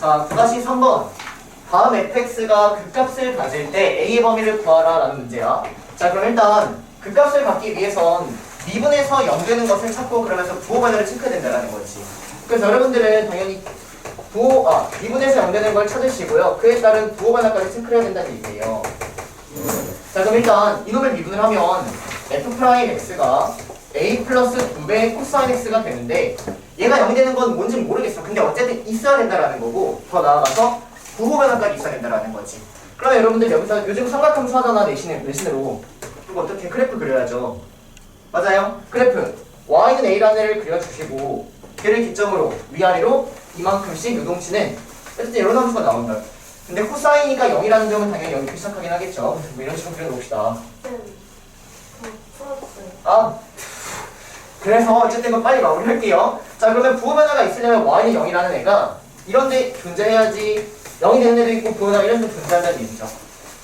자, 9-3번. 다음 fx가 극값을 가질 때 a의 범위를 구하라 라는 문제야. 자, 그럼 일단 극값을 갖기 위해선 미분에서 0 되는 것을 찾고 그러면서 부호 변화를 체크해야 된다는 거지. 그래서 여러분들은 당연히 미분에서 0 되는 걸 찾으시고요. 그에 따른 부호 변화까지 체크를 해야 된다는 얘기예요. 자, 그럼 일단 이놈을 미분을 하면 f'x가 a 플러스 2배 코사인 x가 되는데 얘가 0이 되는 건 뭔지 모르겠어. 근데 어쨌든 있어야 된다라는 거고 더 나아가서 부호 변화까지 있어야 된다라는 거지. 그러면 여러분들 여기서 요즘 삼각함수 하잖아. 내신으로 그럼 어떻게 그래프 그려야죠. 맞아요. 그래프 y는 a라는 애를 그려주시고 걔를 기점으로 위아래로 이만큼씩 요동치는 어쨌든 이런 함수가 나온다. 근데 코사인이니까 0이라는 점은 당연히 0이 필수하긴 하겠죠. 뭐 이런 식으로 그려놓읍시다. 풀었어요. 그래서 어쨌든 이거 빨리 마무리할게요. 자, 그러면 부호 변화가 있으려면 y는 0이라는 애가 이런데 존재해야지 0이 되는 애도 있고 부호 변화가 이런 데 존재한다는 얘기죠.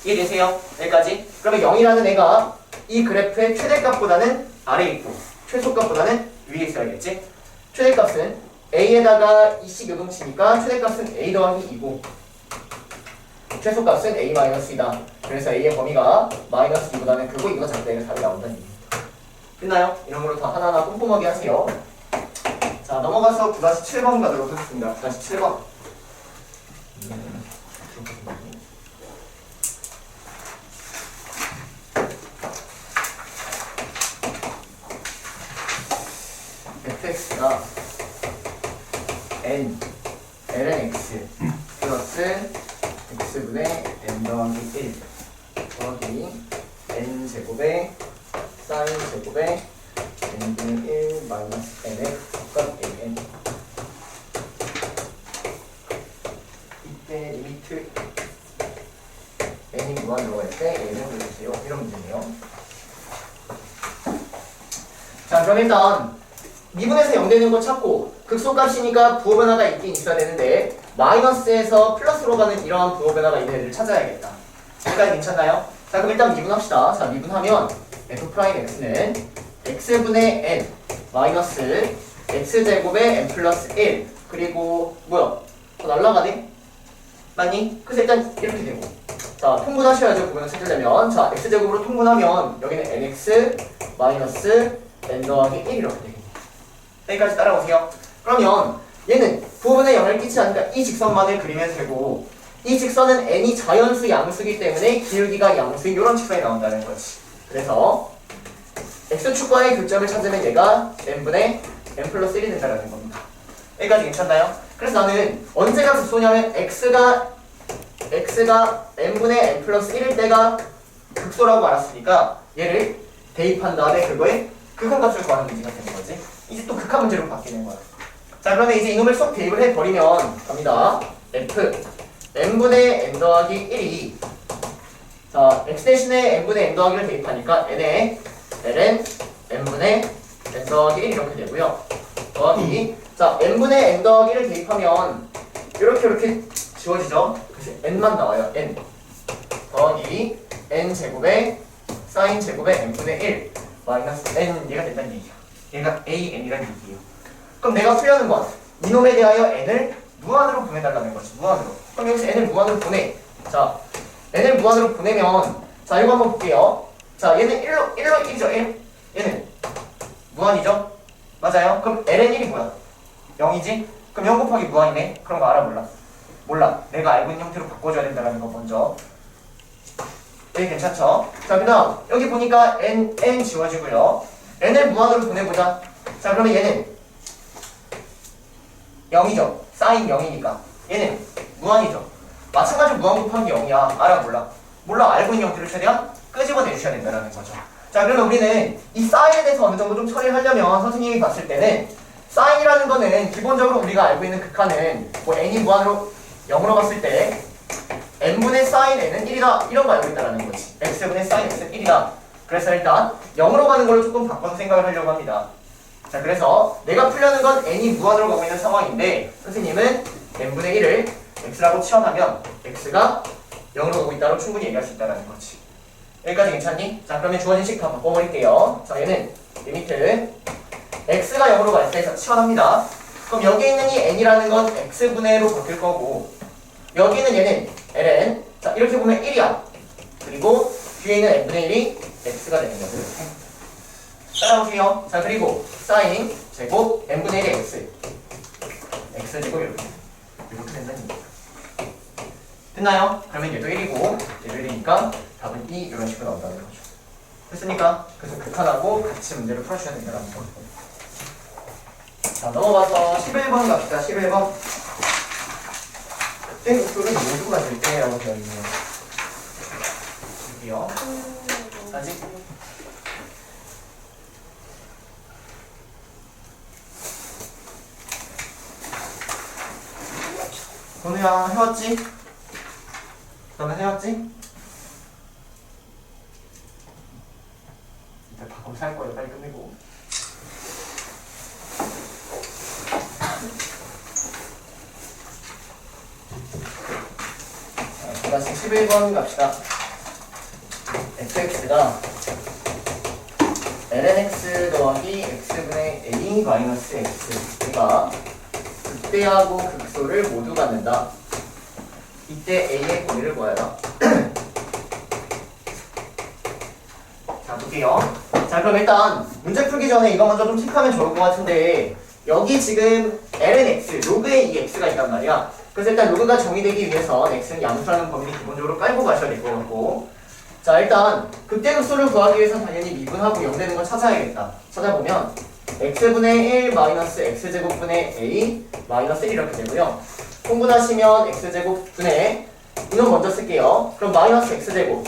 이해되세요? 여기까지? 그러면 0이라는 애가 이 그래프의 최대값보다는 아래에 있고 최소값보다는 위에 있어야겠지? 최대값은 a에다가 이씩 요동치니까 최대값은 a 더하기 2고 최소값은 a-2다. 그래서 a의 범위가 마이너스 2보다는 크고 이거 작다. 이거 답이 나온다는 얘기예요. 끝나요? 이런 걸로 다 하나하나 꼼꼼하게 하세요. 자, 넘어가서 9-7번 가도록 하겠습니다. 9-7번. fx가 n ln x 플러스 x분의 n 더하기 1 더하기 n 제곱에 사인 제곱에 n분의 1 마이너스 n의 값 an. 이때 리미트 n이 무한으로 갈 때 n을 그려주세요. 이런 문제네요. 자, 그럼 일단 미분에서 0 되는 거 찾고 극소값이니까 부호 변화가 있긴 있어야 되는데 마이너스에서 플러스로 가는 이러한 부호 변화가 있는 애들을 찾아야겠다. 여기까지 괜찮나요? 자, 그럼 일단 미분합시다. 자, 미분하면 f'x는 x분의 n 마이너스 x제곱의 n 플러스 1 그리고 뭐야? 날라가네? 맞니? 그래서 일단 이렇게 되고 자, 통분하셔야죠. 부분을 찾으려면 자, x제곱으로 통분하면 여기는 nx 마이너스 n 더하기 1 이렇게 되겠네. 여기까지 따라오세요. 그러면 얘는 부분에 영향을 끼치지 않으니까 이 직선만을 그리면 되고 이 직선은 n이 자연수 양수이기 때문에 기울기가 양수인 이런 직선이 나온다는 거지. 그래서 x축과의 교점을 찾으면 얘가 n분의 n 플러스 1이 된다는 겁니다. 여기까지 괜찮나요? 그래서 나는 언제가 극소냐면 x가 n분의 n 플러스 1일 때가 극소라고 알았으니까 얘를 대입한 다음에 그거에 극한값을 구하는 문제가 되는 거지. 이제 또 극한 문제로 바뀌는 거야. 자, 그러면 이제 이놈을 쏙 대입을 해버리면 갑니다. f n분의 n 더하기 1이 자, x 대신에 n분의 n 더하기를 대입하니까 n에 ln n분의 n 더하기 1 이렇게 되고요. 더하기 자, n분의 n 더하기를 대입하면 이렇게 지워지죠. 그래서 n만 나와요. n 더하기 n 제곱에 사인 제곱에 n분의 1 마이너스 n 얘가 된다는 얘기야. 얘가 an이라는 얘기예요. 그럼 내가 풀려는 건 이놈에 대하여 n을 무한으로 보내달라는 거지. 무한으로. 그럼 여기서 n을 무한으로 보내. 자, n을 무한으로 보내면 자, 이거 한번 볼게요. 자, 얘는 1로 1이죠. 1. 얘는 무한이죠. 맞아요. 그럼 ln 1이 뭐야? 0이지? 그럼 0 곱하기 무한이네. 그런 거 알아 몰라? 몰라. 내가 알고 있는 형태로 바꿔줘야 된다는 거 먼저. 여기 괜찮죠? 자, 그 다음 여기 보니까 n 지워지고요. n을 무한으로 보내보자. 자, 그러면 얘는 0이죠. 사인 0이니까 얘는 무한이죠. 마찬가지로 무한 곱하기 0이야. 알아 몰라? 몰라. 알고 있는 형태를 최대한 끄집어내주셔야 된다는 거죠. 자, 그러면 우리는 이 사인에 대해서 어느 정도 좀 처리를 하려면 선생님이 봤을 때는 사인이라는 거는 기본적으로 우리가 알고 있는 극한은 뭐 n이 무한으로 0으로 갔을 때 n분의 사인 n은 1이다 이런 거 알고 있다는 거지. x분의 사인 x는 1이다. 그래서 일단 0으로 가는 걸로 조금 바꿔서 생각을 하려고 합니다. 자, 그래서 내가 풀려는 건 n이 무한으로 가고 있는 상황인데 선생님은 n분의 1을 x라고 치환하면 x가 0으로 가고 있다로 충분히 얘기할 수 있다는 거지. 여기까지 괜찮니? 자, 그러면 주어진 식 다 바꿔버릴게요. 자, 얘는 리미트 x가 0으로 갈 때 치환합니다. 그럼 여기 있는 이 n이라는 건 x분의 1로 바뀔 거고 여기 있는 얘는 ln 자 이렇게 보면 1이야. 그리고 뒤에 있는 n분의 1이 x가 되는 거죠. 이렇게. 따라오세요. 자 그리고 사인 제곱 n분의 1이 x x제곱 이렇게 된다는 얘기예요. 됐나요? 그러면 얘도 1이고 얘도 1이니까 답은 2 이런 식으로 나온다는 거죠. 됐습니까? 그래서 극한하고 같이 문제를 풀어주셔야 된다는 거. 자 넘어가서 11번 갑시다. 11번 그때 목표를 모두 가질 때라고 되어 있네요. 여기요. 아직 건우야 해왔지? 너는 해왔지? 이따 바꿔 살 거야. 빨리 끝내고. 자, 다시 11번 갑시다. fx가 lnx 더하기 x분의 a 마이너스 x가 극대하고 극소를 모두 갖는다. 이때 a의 거리를 구하라. 자 볼게요. 자 그럼 일단 문제 풀기 전에 이거 먼저 좀 체크하면 좋을 것 같은데 여기 지금 lnx 로그에 이 x가 있단 말이야. 그래서 일단 로그가 정의되기 위해서 x는 양수라는 범위를 기본적으로 깔고 가셔야 될 것 같고 자 일단 극대극소를 구하기 위해서는 당연히 미분하고 0되는 걸 찾아야겠다. 찾아보면 x분의 1 마이너스 x제곱분의 a 마이너스 1 이렇게 되고요. 공분하시면 x제곱분의 이놈 먼저 쓸게요. 그럼 마이너스 x제곱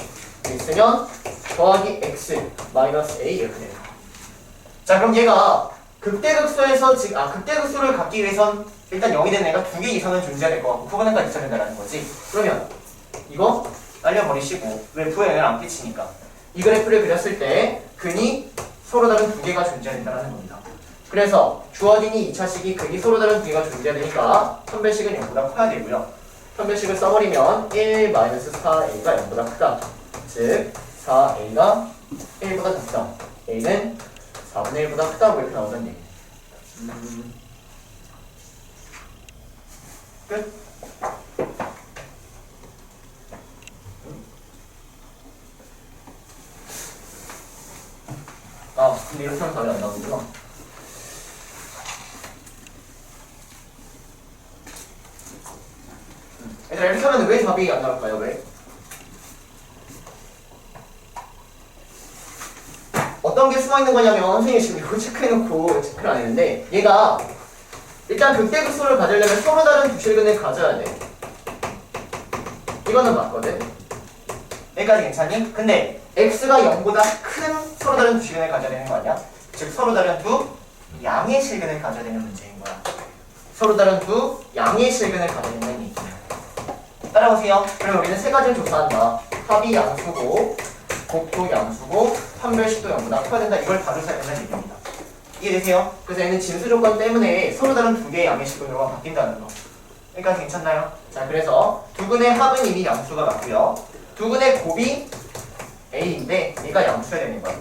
있으면 더하기 x 마이너스 a 이렇게 돼요. 자 그럼 얘가 극대극소에서 극대극소를 갖기 위해선 일단 0이 되는 애가 2개 이상은 존재해야 될 것 같고 부분한가 있어야 된다는 거지. 그러면 이거 날려버리시고 왜 부에 영향을 안 끼치니까 이 그래프를 그렸을 때 근이 서로 다른 2개가 존재해야 된다는 겁니다. 그래서 주어진이 2차식이 근이 서로 다른 2개가 존재해야 되니까 선배식은 0보다 커야 되고요. 선배식을 써버리면 1 마이너스 4a가 0보다 크다. 즉 4a가 1보다 작다. a는 4분의 1보다 크다고 이렇게 나오는 얘기예요. 끝. 아, 근데 이렇게 하면 답이 안 나오는구나. 얘들아, 이렇게 하면 왜 답이 안 나올까요? 왜? 어떤 게 숨어있는 거냐면 선생님이 지금 이거 체크해놓고 체크를 안 했는데 얘가 일단 극대극소를 가지려면 서로 다른 두 실근을 가져야 돼. 이거는 맞거든? 여기까지 괜찮니? 근데 x가 0보다 큰 서로 다른 두 실근을 가져야 되는 거 아니야? 즉 서로 다른 두 양의 실근을 가져야 되는 문제인 거야. 서로 다른 두 양의 실근을 가져야 된다는 얘기야. 따라오세요. 그럼 우리는 세 가지를 조사한다. 합이 양수고 곱도 양수고 판별식도 0보다 커야 된다. 이걸 다 조사해야 된다는 얘기입니다. 이해되세요? 그래서 얘는 진수 조건 때문에 서로 다른 두 개의 양의 식으로 바뀐다는 거. 여기까지 괜찮나요? 자, 그래서 두 근의 합은 이미 양수가 맞고요. 두 근의 곱이 a인데 a가 양수여야 되는 거예요.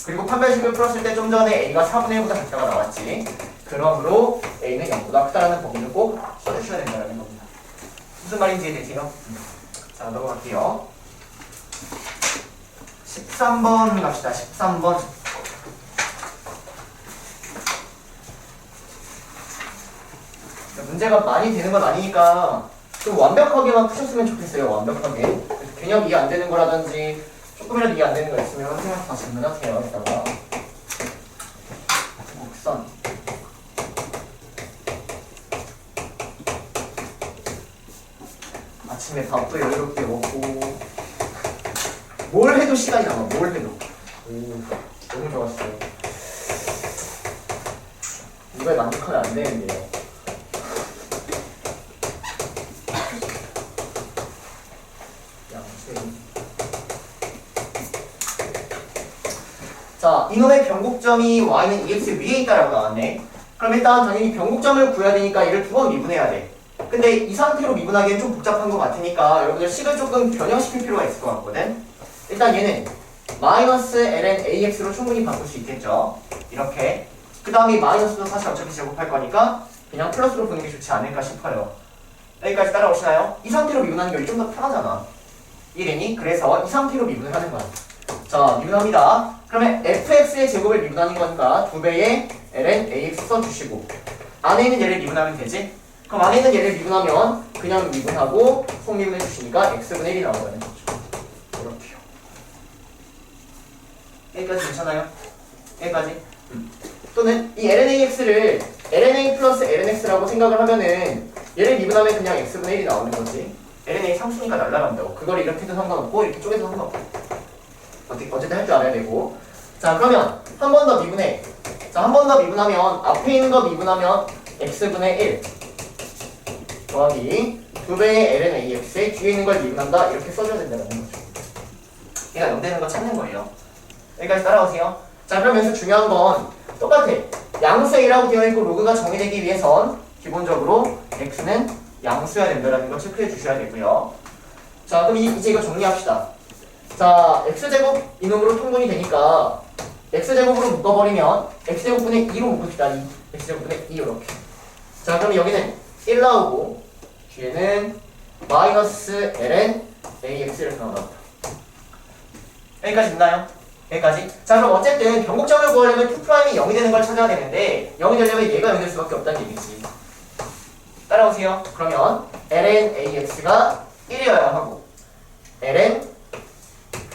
그리고 판별식을 풀었을 때 좀 전에 a가 4분의 1보다 작다가 나왔지. 그러므로 a는 0보다 크다라는 범위를 꼭 써주셔야 된다는 겁니다. 무슨 말인지 이해되세요? 자, 넘어갈게요. 13번 갑시다. 13번. 문제가 많이 되는 건 아니니까 좀 완벽하게만 푸셨으면 좋겠어요. 완벽하게. 개념 이해 안 되는 거라든지 조금이라도 이해 안 되는 거 있으면 선생님한테 다 질문하세요. 이따가 곡선 아침에 밥도 여유롭게 먹고 뭘 해도 시간이 남아. 뭘 해도. 오, 너무 좋았어요. 이거에 만족하면 안 되는데요. 자, 이놈의 변곡점이 y는 ex 위에 있다라고 나왔네. 그럼 일단 당연히 변곡점을 구해야 되니까 얘를 두 번 미분해야 돼. 근데 이 상태로 미분하기엔 좀 복잡한 것 같으니까 여러분들 식을 조금 변형시킬 필요가 있을 것 같거든. 일단 얘는 마이너스 ln ax로 충분히 바꿀 수 있겠죠. 이렇게. 그 다음에 마이너스도 사실 어차피 제곱할 거니까 그냥 플러스로 보는 게 좋지 않을까 싶어요. 여기까지 따라오시나요? 이 상태로 미분하는 게 좀 더 편하잖아. 1이니? 그래서 이 상태로 미분을 하는 거야. 자, 미분합니다. 그러면 fx의 제곱을 미분하는 거니까 2배의 ln ax 써주시고 안에 있는 얘를 미분하면 되지? 그럼 안에 있는 얘를 미분하면 그냥 미분하고 속미분해 주시니까 x분의 1이 나오는 거죠. 이렇게요. 여기까지 괜찮아요? 여기까지? 또는 이 ln-ax를 ln-a 플러스 ln-x라고 생각을 하면은 얘를 미분하면 그냥 x분의 1이 나오는 거지. ln-a 상수니까 날라간다고. 그걸 이렇게도 상관없고 이렇게 쪼개도 상관없고. 어쨌든 할 줄 알아야 되고. 자, 그러면 한 번 더 미분해. 자, 한 번 더 미분하면 앞에 있는 거 미분하면 x분의 1 더하기 2배의 ln-ax에 뒤에 있는 걸 미분한다. 이렇게 써줘야 된다는 거죠. 얘가 0 되는 거 찾는 거예요. 여기까지 따라오세요. 자, 그럼 여기서 중요한 건 똑같아. 양수의 1라고 되어 있고 로그가 정의되기 위해선 기본적으로 x는 양수여야 된다는 걸 체크해 주셔야 되고요. 자, 그럼 이제 이거 정리합시다. 자, x제곱 이놈으로 통분이 되니까 x제곱으로 묶어버리면 x제곱분의 2로 묶읍시다. x제곱분의 2 이렇게. 자, 그럼 여기는 1 나오고 뒤에는 마이너스 ln ax 이렇게 나온다. 여기까지 있나요? 여기까지? 자, 그럼 어쨌든 변곡점을 구하려면 2'이 0이 되는 걸 찾아야 되는데 0이 되려면 얘가 0이 될 수밖에 없다는 얘기지. 따라오세요. 그러면 ln ax가 1이어야 하고 ln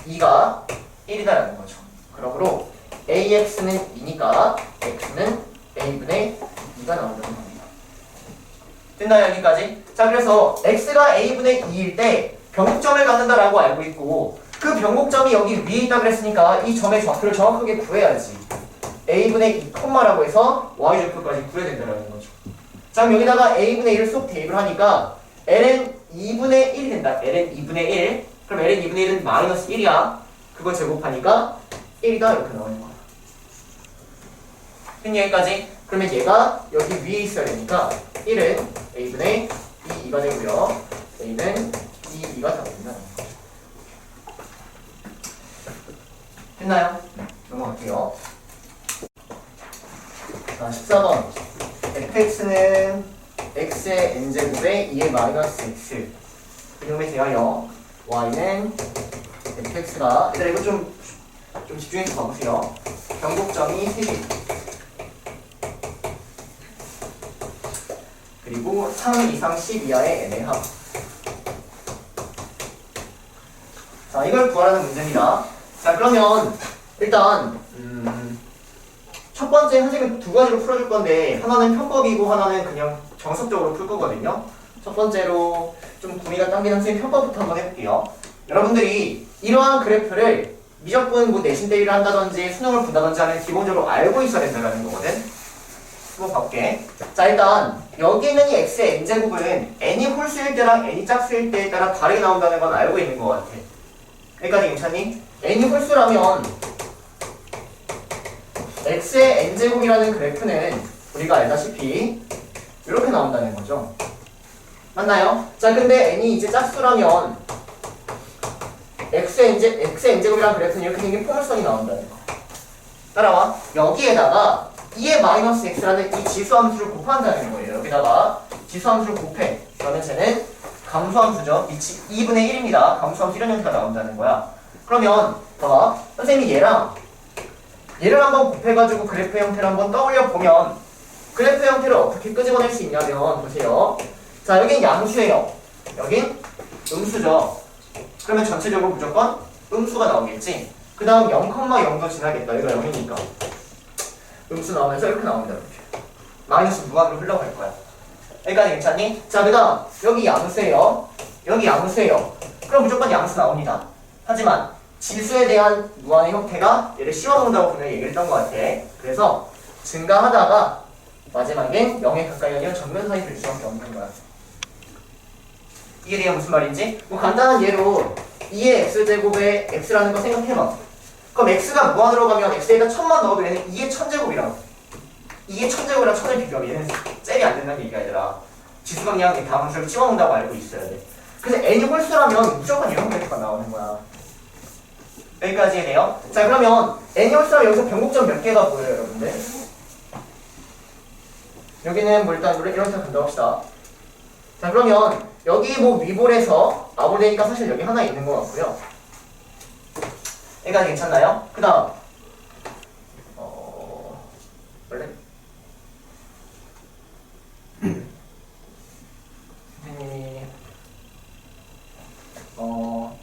2가 1이다라는 거죠. 그러므로 ax는 2니까 x는 a분의 2가 나온다는 겁니다. 됐나요? 여기까지? 자, 그래서 x가 a분의 2일 때 변곡점을 갖는다라고 알고 있고 그 변곡점이 여기 위에 있다 그랬으니까 이 점의 좌표를 정확하게 구해야지. a분의 2, 라고 해서 y좌표까지 구해야 된다는 거죠. 자, 그럼 여기다가 a분의 1을 쏙 대입을 하니까 ln 2분의 1이 된다. ln 2분의 1. 그럼 ln 2분의 1은 마이너스 1이야. 그거 제곱하니까 1이다 이렇게 나오는 거야. 여기까지? 그러면 얘가 여기 위에 있어야 되니까 1은 a분의 2가 되고요. a는 2가 답입니다. 됐나요? 넘어갈게요. 자, 14번. fx는 x의 n제곱에 2의 마이너스 x. 이놈에 대하여 y는 fx가, 얘들아 이거 좀 집중해서 봐보세요. 변곡점이 3개. 그리고 3 이상 10 이하의 n의 합. 자, 이걸 구하라는 문제입니다. 자, 그러면 일단 첫 번째 선생님 두 가지로 풀어줄 건데 하나는 편법이고 하나는 그냥 정석적으로 풀 거거든요. 첫 번째로 좀 구미가 당기는 선생님 편법부터 한번 해볼게요. 여러분들이 이러한 그래프를 미적분 뭐 내신 대비를 한다든지 수능을 본다든지 하면 기본적으로 알고 있어야 된다는 거거든. 한번 볼게. 자, 일단 여기 있는 이 x의 n제곱은 n이 홀수일 때랑 n이 짝수일 때에 따라 다르게 나온다는 건 알고 있는 것 같아. 여기까지 괜찮니? n이 홀수라면 x의 n제곱이라는 그래프는 우리가 알다시피 이렇게 나온다는 거죠. 맞나요? 자, 근데 n이 이제 짝수라면 x의 n제곱이라는 그래프는 이렇게 생긴 포물선이 나온다는 거. 따라와. 여기에다가 2의 마이너스 x라는 이 지수함수를 곱한다는 거예요. 여기다가 지수함수를 곱해. 그러면 쟤는 감소함수죠. 2분의 1입니다. 감소함수 이런 형태가 나온다는 거야. 그러면 봐봐. 선생님이 얘를 한번 곱해가지고 그래프 형태를 한번 떠올려 보면 그래프 형태를 어떻게 끄집어낼 수 있냐면 보세요. 자, 여긴 양수예요. 여긴 음수죠. 그러면 전체적으로 무조건 음수가 나오겠지. 그 다음 0,0도 지나겠다. 여기가 0이니까 음수 나오면서 이렇게 나옵니다. 이렇게. 마이너스 무한으로 흘러갈 거야. 여기까지 괜찮니? 자, 그 다음 여기 양수예요. 여기 양수예요. 그럼 무조건 양수 나옵니다. 하지만 지수에 대한 무한의 형태가 얘를 씌워놓는다고 분명히 얘기를 했던 것 같아. 그래서 증가하다가 마지막엔 0에 가까이 아니면 전면선이 될 수밖에 없는 거야. 이게 내가 무슨 말인지? 뭐 간단한 예로 2의 x제곱에 x라는 거 생각해봐. 그럼 x가 무한으로 가면 x에다 1000만 넣어도 얘는 2의 1000제곱이랑 2의 1000제곱이랑 1000을 비교하면 얘는 cel이 안 된다는 얘기가 아니라 지수가 그냥 다음 수를 씌워놓는다고 알고 있어야 돼. 그래서 n이 홀수라면 무조건 이런 그래프가 나오는 거야. 여기까지 해야 돼요. 자, 그러면 n이 홀수라면 여기서 변곡점 몇 개가 보여요, 여러분들? 여기는 뭐 일단 이렇게 간다고 합시다. 자 그러면 여기 뭐 위볼에서 아볼되니까 사실 여기 하나 있는 것 같고요. 얘가 괜찮나요? 그 다음 원래 선생님이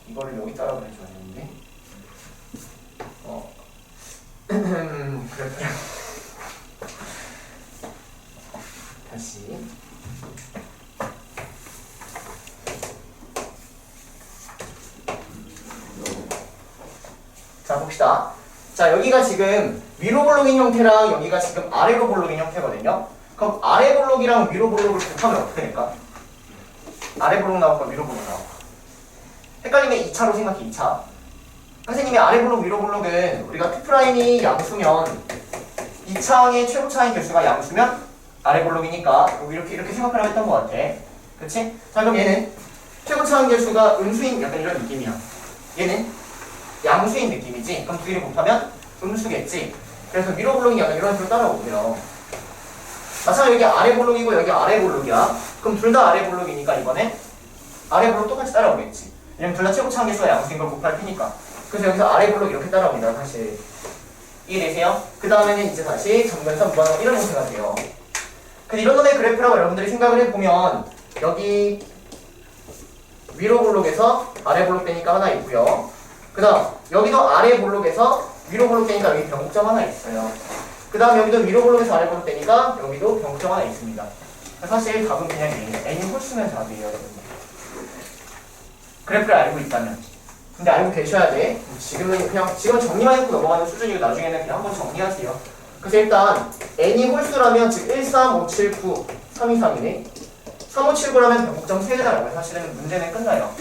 이거를 여기 따라 그래줘야 되는데 그래 다시 자 봅시다. 자 여기가 지금 위로 볼록인 형태랑 여기가 지금 아래로 볼록인 형태거든요. 그럼 아래 볼록이랑 위로 볼록을 곱하면 어떻게 될까? 아래 볼록 나올까 위로 볼록 나올까? 헷갈리면 2차로 생각해. 2차. 선생님이 아래 볼록 위로 볼록은 우리가 T'이 양수면 2차항의 최고 차항의 개수가 양수면 아래 볼록이니까 이렇게 생각하라고 했던 것 같아. 그치? 자 그럼 얘는 최고 차항 개수가 음수인 약간 이런 느낌이야. 얘는 양수인 느낌이지. 그럼 두 개를 곱하면 음수겠지. 그래서 위로 볼록이 약간 이런 식으로 따라오고요. 마찬가지로 여기 아래 볼록이고 여기 아래 볼록이야. 그럼 둘 다 아래 볼록이니까 이번에 아래 볼록 똑같이 따라오겠지. 왜냐면 둘 다 최고 차항 개수가 양수인 걸 곱할 테니까. 그래서 여기서 아래 볼록 이렇게 따라옵니다. 사실 이해되세요? 그 다음에는 이제 다시 정면선 무한하고 이런 형태가 돼요. 근데 이런 놈의 그래프라고 여러분들이 생각을 해보면 여기 위로 볼록에서 아래 볼록 되니까 하나 있고요. 그 다음 여기도 아래 볼록에서 위로 볼록 되니까 여기 변곡점 하나 있어요. 그 다음 여기도 위로 볼록에서 아래 볼록 되니까 여기도 변곡점 하나 있습니다. 사실 답은 그냥 n이 홀수면 답이에요. 여러분들. 그래프를 알고 있다면. 근데 알고 계셔야 돼. 지금은 정리만 해놓고 넘어가는 수준이고 나중에는 그냥 한번 정리하세요. 그래서 일단 n이 홀수라면 즉 1, 3, 5, 7, 9, 3, 2, 3이네. 3, 5, 7, 9라면 변곡점 3개다라고 사실은 문제는 끝나요.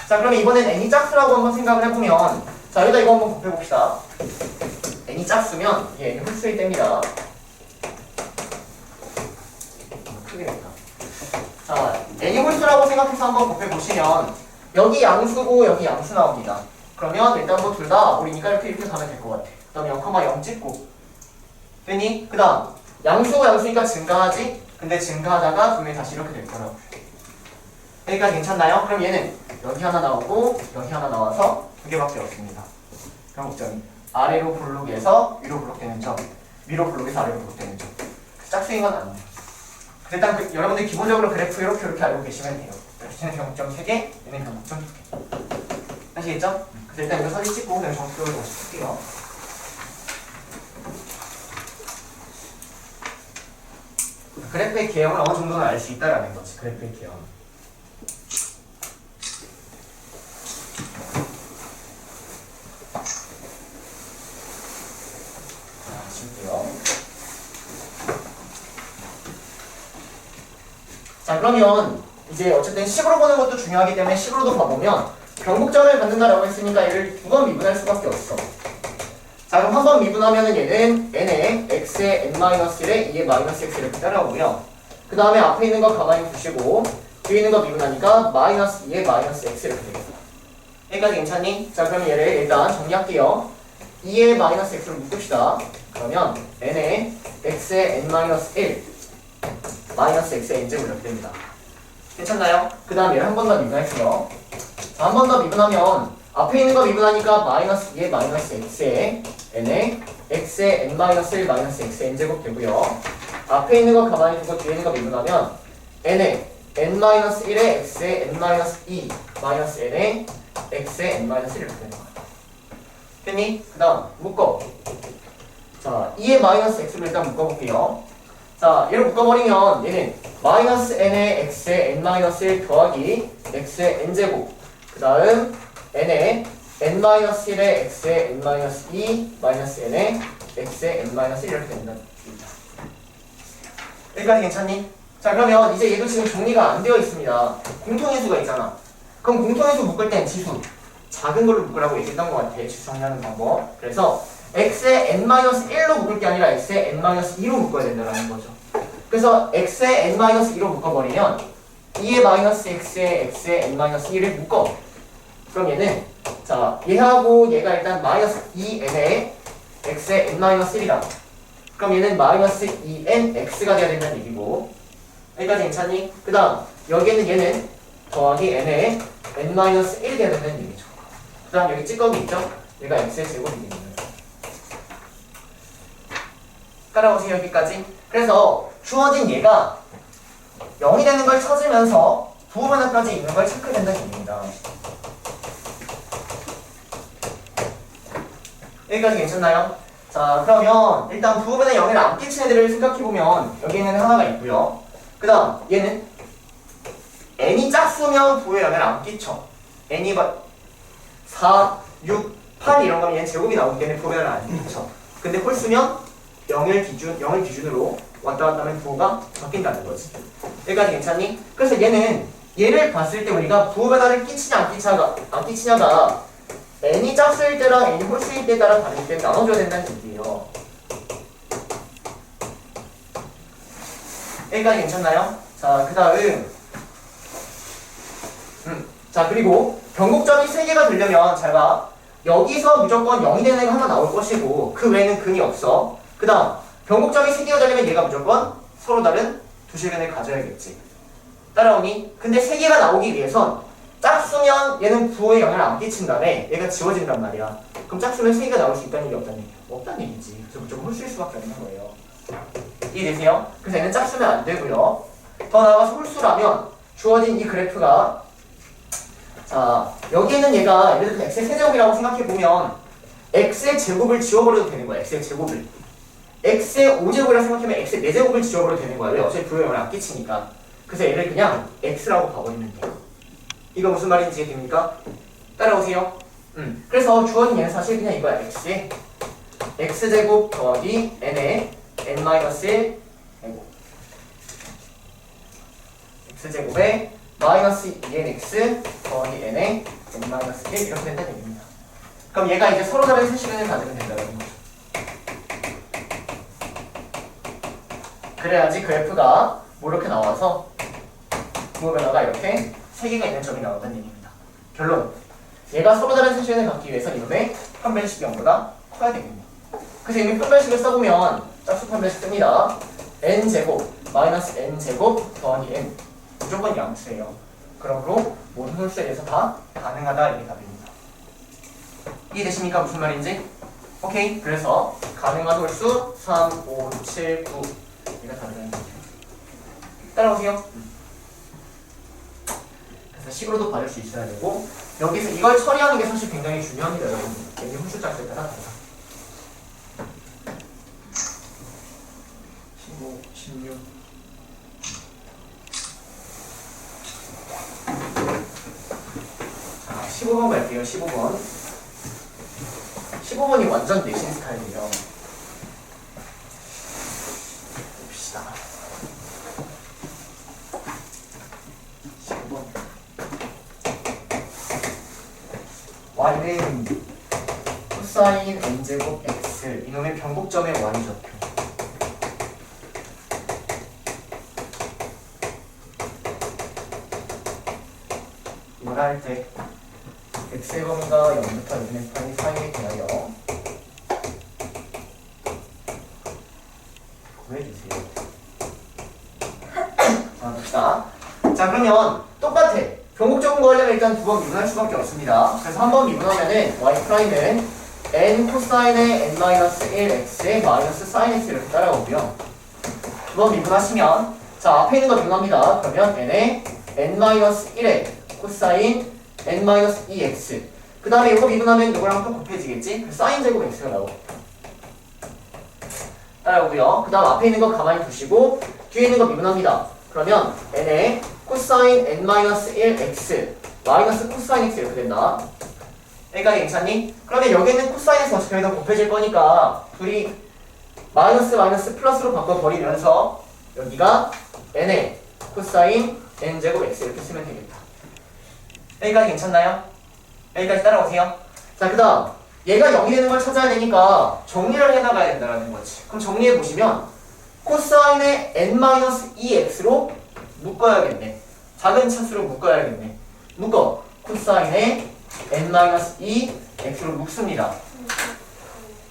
자 그러면 이번엔 n이 짝수라고 한번 생각을 해보면 자 여기다 이거 한번 곱해봅시다. n이 짝수면 이게 n이 홀수일 때입니다. 크게 됐다. 자 n이 홀수라고 생각해서 한번 곱해보시면 여기 양수고 여기 양수 나옵니다. 그러면 일단 뭐 둘 다 우리니까 이렇게 가면 될 것 같아. 그 다음에 0,0 찍고 되니? 그 다음 양수고 양수니까 증가하지? 근데 증가하다가 분명히 다시 이렇게 될 거라고. 여기까지 괜찮나요? 그럼 얘는 여기 하나 나오고 여기 하나 나와서 두 개밖에 없습니다. 변곡점이 아래로 볼록에서 위로 볼록되는 점, 위로 볼록에서 아래로 볼록되는 점. 짝수인 건 아니에요. 일단 여러분들 기본적으로 그래프 이렇게 알고 계시면 돼요. 얘는 변곡점 3개, 얘는 변곡점 2개. 아시겠죠? 그래서 일단 이거 사진 찍고 그냥 정수적으로 다시 쓸게요. 그래프의 개형을 어느 정도는 알 수 있다라는 거지. 그래프의 개형. 자 그러면 이제 어쨌든 식으로 보는 것도 중요하기 때문에 식으로도 봐보면 변곡점을 받는다라고 했으니까 얘를 두 번 미분할 수밖에 없어. 자 그럼 한 번 미분하면은 얘는 n에 x에 n-1에 2에 -x 이렇게 따라오고요. 그 다음에 앞에 있는 거 가만히 두시고 뒤에 있는 거 미분하니까 -2에 -x 이렇게 되겠다. 여기까지 괜찮니? 자 그러면 얘를 일단 정리할게요. 2에 -x로 묶읍시다. 그러면 n에 x에 n-1 x의 n제곱 이렇게 됩니다. 괜찮나요? 그 다음 얘를 한 번 더 미분할게요. 한 번 더 미분하면 앞에 있는 거 미분하니까 -2에 x에 n에 x에 n-1 x의 n제곱 되고요. 앞에 있는 거 가만히 두고 뒤에 있는 거 미분하면 n에 n-1에 x에 n-2 n에 x에 n-1 이렇게 되는 거야. 됐니? 그 다음 묶어. 자 2에 -x를 일단 묶어볼게요. 자 얘를 묶어버리면 얘는 -n에 x에 n-1 더하기 x의 n제곱 그 다음 n에 n-1에 x에 n-2 n에 x에 n-1 이렇게 된다. 여기까지 괜찮니? 자 그러면 이제 얘도 지금 정리가 안 되어 있습니다. 공통인수가 있잖아. 그럼 공통인수 묶을 땐 지수 작은 걸로 묶으라고 얘기했던 것 같아. 지수 정리하는 방법. 그래서 x에 n-1로 묶을 게 아니라 x에 n-2로 묶어야 된다는 거죠. 그래서 x에 n-2로 묶어버리면 2에 x에 x에 n-2를 묶어. 그럼 얘는 자 얘하고 얘가 일단 -2n에 x에 n-1이다. 그럼 얘는 마이너스 2n x가 돼야 된다는 얘기고 여기까지 괜찮니? 그 다음 여기에는 얘는 더하기 n에 n-1이 돼야 된다는 얘기죠. 그 다음 여기 찌꺼기 있죠? 얘가 x의 제곱이 되는 거예요. 따라오세요 여기까지. 그래서 주어진 얘가 0이 되는 걸 찾으면서 부호변화까지 있는 걸 체크해야 된다는 얘기입니다. 여기까지 괜찮나요? 자 그러면 일단 부호변화 영향을 안 끼치는 애들을 생각해보면 여기에는 하나가 있고요. 그 다음 얘는 n이 짝수면 부호의 영향을 안 끼쳐. n이 4, 6, 8 이런 거면 얘는 제곱이 나오기 때문에 부호변화를 안 끼쳐. 근데 홀수면 0을 기준으로 왔다 갔다 하면 부호가 바뀐다는 거지. 여기까지 괜찮니? 그래서 얘를 봤을 때 우리가 부호변화를 끼치냐 안 끼치냐가 n이 짝수일 때랑 n이 홀수일 때에 따라 다르기 때문에 나눠줘야 된다는 얘기예요. 여기까지 괜찮나요? 자, 그 다음 자, 그리고 변곡점이 3개가 되려면 잘 봐. 여기서 무조건 0이 되는 애가 하나 나올 것이고 그 외에는 근이 없어. 그 다음 변곡점이 3개가 되려면 얘가 무조건 서로 다른 두 실근을 가져야겠지. 따라오니? 근데 3개가 나오기 위해선 짝수면 얘는 부호에 영향을 안 끼친다며 얘가 지워진단 말이야. 그럼 짝수면 3개가 나올 수 있다는 얘기 없다는 얘기? 없다는 얘기지. 그래서 무조건 홀수일 수밖에 없는 거예요. 이해되세요? 그래서 얘는 짝수면 안 되고요. 더 나아가서 홀수라면 주어진 이 그래프가 자 여기는 얘가 예를 들어서 x의 세제곱이라고 생각해보면 x의 제곱을 지워버려도 되는 거야. x의 제곱을 x의 5제곱이라고 생각하면 x의 4제곱을 지워버려도 되는 거야. 왜? 어차피 부호에 영향을 안 끼치니까. 그래서 얘를 그냥 x라고 봐버리면 돼요. 이거 무슨 말인지 이해됩니까? 따라오세요. 그래서 주어진 얘는 사실 그냥 이거야. x에 x제곱 더하기 n에 n-1 제곱 x제곱에 마이너스 2nx 더하기 n에 n-1 이렇게 된다는 얘기입니다. 그럼 얘가 이제 서로 다른 세 시간을 가지면 된다는 거죠. 그래야지 그래프가 뭐 이렇게 나와서 부호 변화가 이렇게 3개가 있는 점이 나온다는 얘기입니다. 결론. 얘가 서로 다른 세 시간을 갖기 위해서 이놈의 판별식이 0보다 커야 되겠네요. 그래서 이미 판별식을 써보면 짝수 판별식 씁니다. n제곱 마이너스 n제곱 더하기 n 무조건 양수예요. 그러므로 모든 홀수에 대해서 다 가능하다 이게 답입니다. 이해되십니까? 무슨 말인지? 오케이. 그래서 가능한 홀수 3, 5, 7, 9 이가 답이라는 거죠. 따라오세요. 그래서 식으로도 받을 수 있어야 되고 여기서 이걸 처리하는 게 사실 굉장히 중요합니다. 여러분. 이게 홀수 짝수에 따라 달라. 15, 16 자, 15번 갈게요. 15번 15번이 완전 내신 스타일이에요. 봅시다. 15번 y는 코사인 n제곱 x 이놈의 변곡점의 y좌표 이걸 할 때 x의 범위가 0부터 1의 파이 사이에 대하여 구해주세요. 자, 봅시다. 자, 그러면 똑같아. 변곡점 구하려면 일단 두 번 미분할 수밖에 없습니다. 그래서 한 번 미분하면은 y''은 n 코사인의 n-1 x의 마이너스 사인 x 이렇게 따라오고요. 두 번 미분하시면 자, 앞에 있는 거 미분합니다. 그러면 n의 n-1의 코사인 n-2x 그 다음에 이거 미분하면 이거랑 또 곱해지겠지? 사인 제곱 x가 나오고 따라오고요. 그 다음 앞에 있는 거 가만히 두시고 뒤에 있는 거 미분합니다. 그러면 n의 코사인 n-1 x 마이너스 코사인 x 이렇게 된다. 여기까지 괜찮니? 그러면 여기는 코사인 x 어차피 여기다 곱해질 거니까 둘이 마이너스 플러스로 바꿔버리면서 여기가 n의 코사인 n제곱 x 이렇게 쓰면 되겠다. 여기까지 괜찮나요? 여기까지 따라오세요. 자, 그 다음 얘가 0이 되는 걸 찾아야 되니까 정리를 해나가야 된다는 거지. 그럼 정리해보시면 코사인의 n-2x로 묶어야겠네. 작은 차수로 묶어야겠네. 묶어. 코사인의 n-2x로 묶습니다.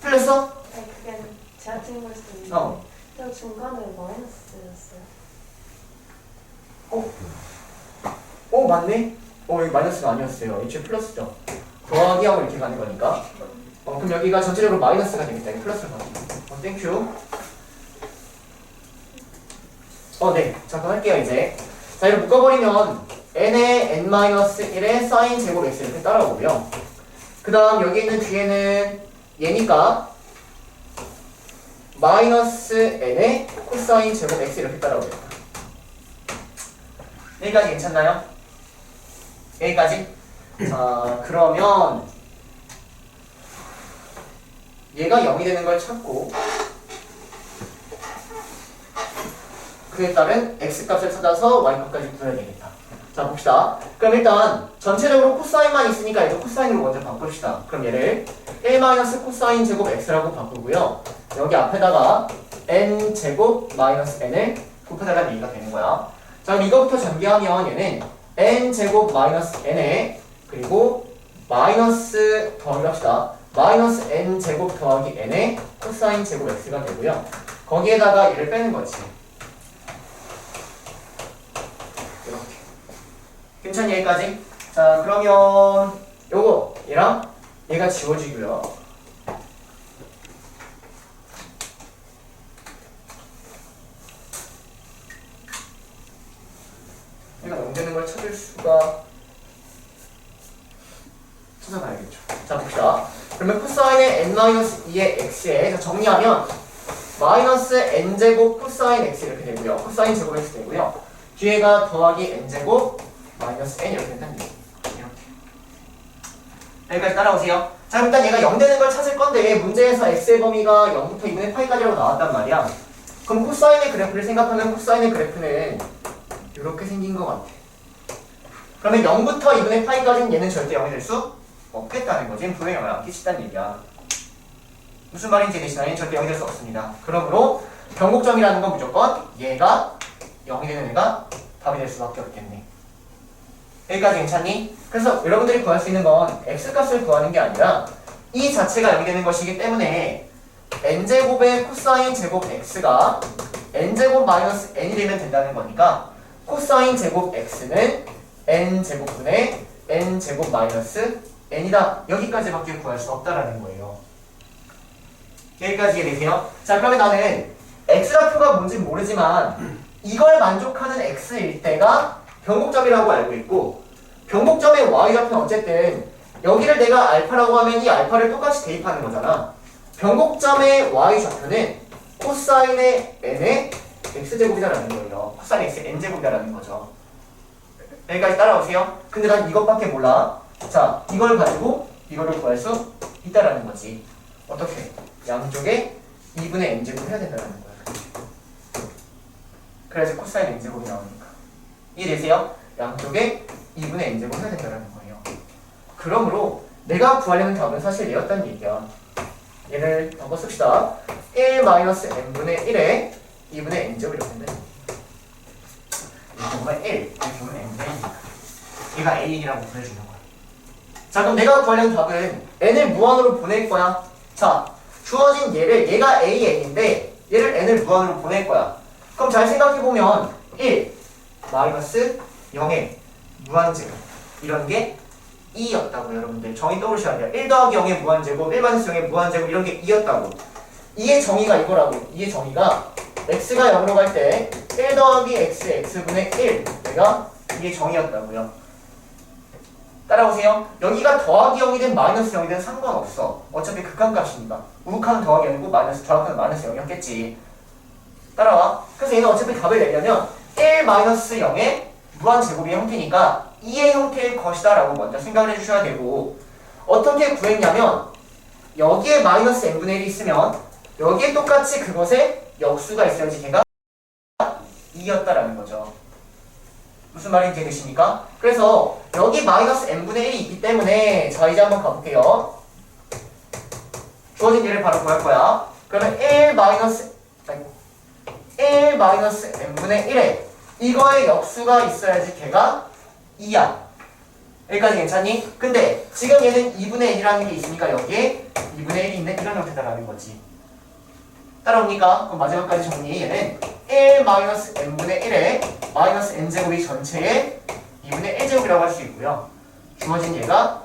틀렸어? 네, 그게 제가 틀린 걸 수도 있는데 어. 저 중간에 마이너스였어요. 맞네? 여기 마이너스가 아니었어요. 애초에 플러스죠. 더하기하고 이렇게 가는 거니까. 그럼 여기가 전체적으로 마이너스가 되겠다. 이 플러스를 가는 거. 땡큐. 네. 잠깐 할게요, 이제. 자, 이렇게 묶어버리면 n의 n-1의 사인 제곱 x 이렇게 따라오고요. 그 다음 여기 있는 뒤에는 얘니까 마이너스 n의 코사인 제곱 x 이렇게 따라오겠다. 여기까지 괜찮나요? 여기까지? 자, 그러면 얘가 0이 되는 걸 찾고 그에 따른 x값을 찾아서 y값까지 구해야 되겠다. 자, 봅시다. 그럼 일단 전체적으로 코사인만 있으니까 이제 코사인으로 먼저 바꿉시다. 그럼 얘를 1 코사인 제곱 x라고 바꾸고요. 여기 앞에다가 n제곱 마이너스 n을 곱해달라는 얘기가 되는 거야. 자, 그럼 이거부터 전개하면 얘는 n제곱 마이너스 n에 그리고 마이너스 더하기 합시다. 마이너스 n제곱 더하기 n의 코사인 제곱 x가 되고요. 거기에다가 얘를 빼는 거지. 이렇게. 괜찮니 여기까지? 자, 그러면 요거 얘랑 얘가 지워지고요. 얘가 0 되는 걸 찾아봐야겠죠. 자, 봅시다. 그러면 코사인의 n-2의 x에 정리하면 마이너스 n제곱 코사인 x 이렇게 되고요. 코사인 제곱 x 되고요. 뒤에가 더하기 n제곱 마이너스 n 이렇게 된다는 얘기. 이렇게. 여기까지 따라오세요. 자, 일단 얘가 0 되는 걸 찾을 건데 문제에서 x의 범위가 0부터 2분의 파이까지라고 나왔단 말이야. 그럼 코사인의 그래프를 생각하면 코사인의 그래프는 이렇게 생긴 것 같아. 그러면 0부터 2분의 파이까지는 얘는 절대 0이 될 수 없겠다는 거지. 분명히 영향을 안 끼친다는 얘기야. 무슨 말인지 이해되시나요? 얘는 절대 0이 될 수 없습니다. 그러므로 변곡점이라는 건 무조건 얘가 0이 되는 애가 답이 될 수밖에 없겠네. 여기까지 괜찮니? 그래서 여러분들이 구할 수 있는 건 x값을 구하는 게 아니라 이 자체가 0이 되는 것이기 때문에 n제곱의 코사인 제곱 x가 n제곱 마이너스 n이 되면 된다는 거니까 코사인 제곱 x는 n제곱분의 n제곱 마이너스 n이다. 여기까지밖에 구할 수 없다라는 거예요. 여기까지 이해되세요? 자, 그러면 나는 x좌표가 뭔지 모르지만 이걸 만족하는 x일 때가 변곡점이라고 알고 있고 변곡점의 y좌표는 어쨌든 여기를 내가 알파라고 하면 이 알파를 똑같이 대입하는 거잖아. 변곡점의 y좌표는 코사인의 n의 x제곱이다라는 거예요. 코사인 x의 n제곱이다라는 거죠. 여기까지 따라오세요. 근데 난 이것밖에 몰라. 자, 이걸 가지고 이거를 구할 수 있다라는 거지. 어떻게? 양쪽에 2분의 n제곱 해야 된다는 거야. 그래야지 코사인 n제곱이 나오니까. 이해되세요? 양쪽에 2분의 n제곱 해야 된다는 거예요. 그러므로 내가 구하려는 답은 사실 얘였다는 얘기야. 얘를 바꿔 씁시다. 1-n분의 1에 2분의 n제곱이 이렇게 된다. 이렇게 보면 1, 이렇게 보면 n분의 1이니까. 얘가 a이라고 보여주는 거야. 자, 그럼 내가 구하려는 답은 n을 무한으로 보낼 거야. 자, 주어진 얘가 an인데 얘를 n을 무한으로 보낼 거야. 그럼 잘 생각해보면 1 마이너스 0의 무한제곱 이런 게 2였다고 여러분들 정의 떠오르셔야 돼요. 1 더하기 0의 무한제곱 1 마이너스 0의 무한제곱 이런 게 2였다고. 2의 정의가 이거라고. 2의 정의가 x가 0으로 갈 때 1 더하기 x x분의 1 얘가 2의 정의였다고요. 따라오세요. 여기가 더하기 0이든 마이너스 0이든 상관없어. 어차피 극한값이니까. 우극한은 더하기 0이고 좌극한은 마이너스 0이었겠지. 따라와. 그래서 얘는 어차피 답을 내려면 1 마이너스 0의 무한제곱의 형태니까 2의 형태일 것이다 라고 먼저 생각을 해주셔야 되고 어떻게 구했냐면 여기에 마이너스 n분의 1이 있으면 여기에 똑같이 그것에 역수가 있어야지 걔가 2였다라는 거죠. 무슨 말인지 되십니까? 그래서 여기 마이너스 n분의 1이 있기 때문에 자 이제 한번 가볼게요. 주어진 얘를 바로 구할 거야. 그러면 1 마이너스 n분의 1에 이거에 역수가 있어야지 걔가 2야. 여기까지 괜찮니? 근데 지금 얘는 2분의 1이라는 게 있으니까 여기에 2분의 1이 있는 이런 형태다라는 거지. 따라옵니까? 그럼 마지막까지 정리. 얘는 1 마이너스 n분의 1에 마이너스 n제곱이 전체의 2분의 1제곱이라고 할 수 있고요. 주어진 얘가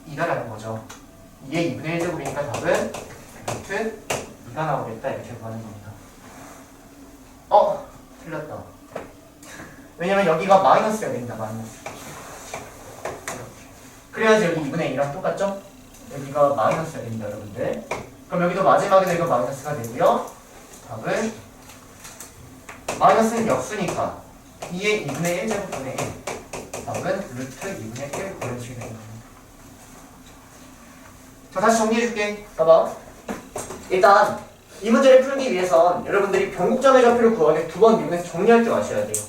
2다라는 거죠. 2의 2분의 1제곱이니까 답은 루트 2가 나오겠다. 이렇게 구하는 겁니다. 틀렸다. 왜냐면 여기가 마이너스가 된다. 마이너스. 그래야지 여기 2분의 2랑 똑같죠? 여기가 마이너스가 됩니다, 여러분들. 그럼 여기도 마지막에도 이거 마이너스가 되고요. 답은 마이너스는 역수니까 2의 2분의 1제곱분의 1. 답은 루트 2분의 1 그런 식이 되는 겁니다. 자, 다시 정리해줄게. 봐봐. 일단 이 문제를 풀기 위해선 여러분들이 변곡점의 좌표를 구하는데 두 번 미분해서 정리할 줄 아셔야 돼요.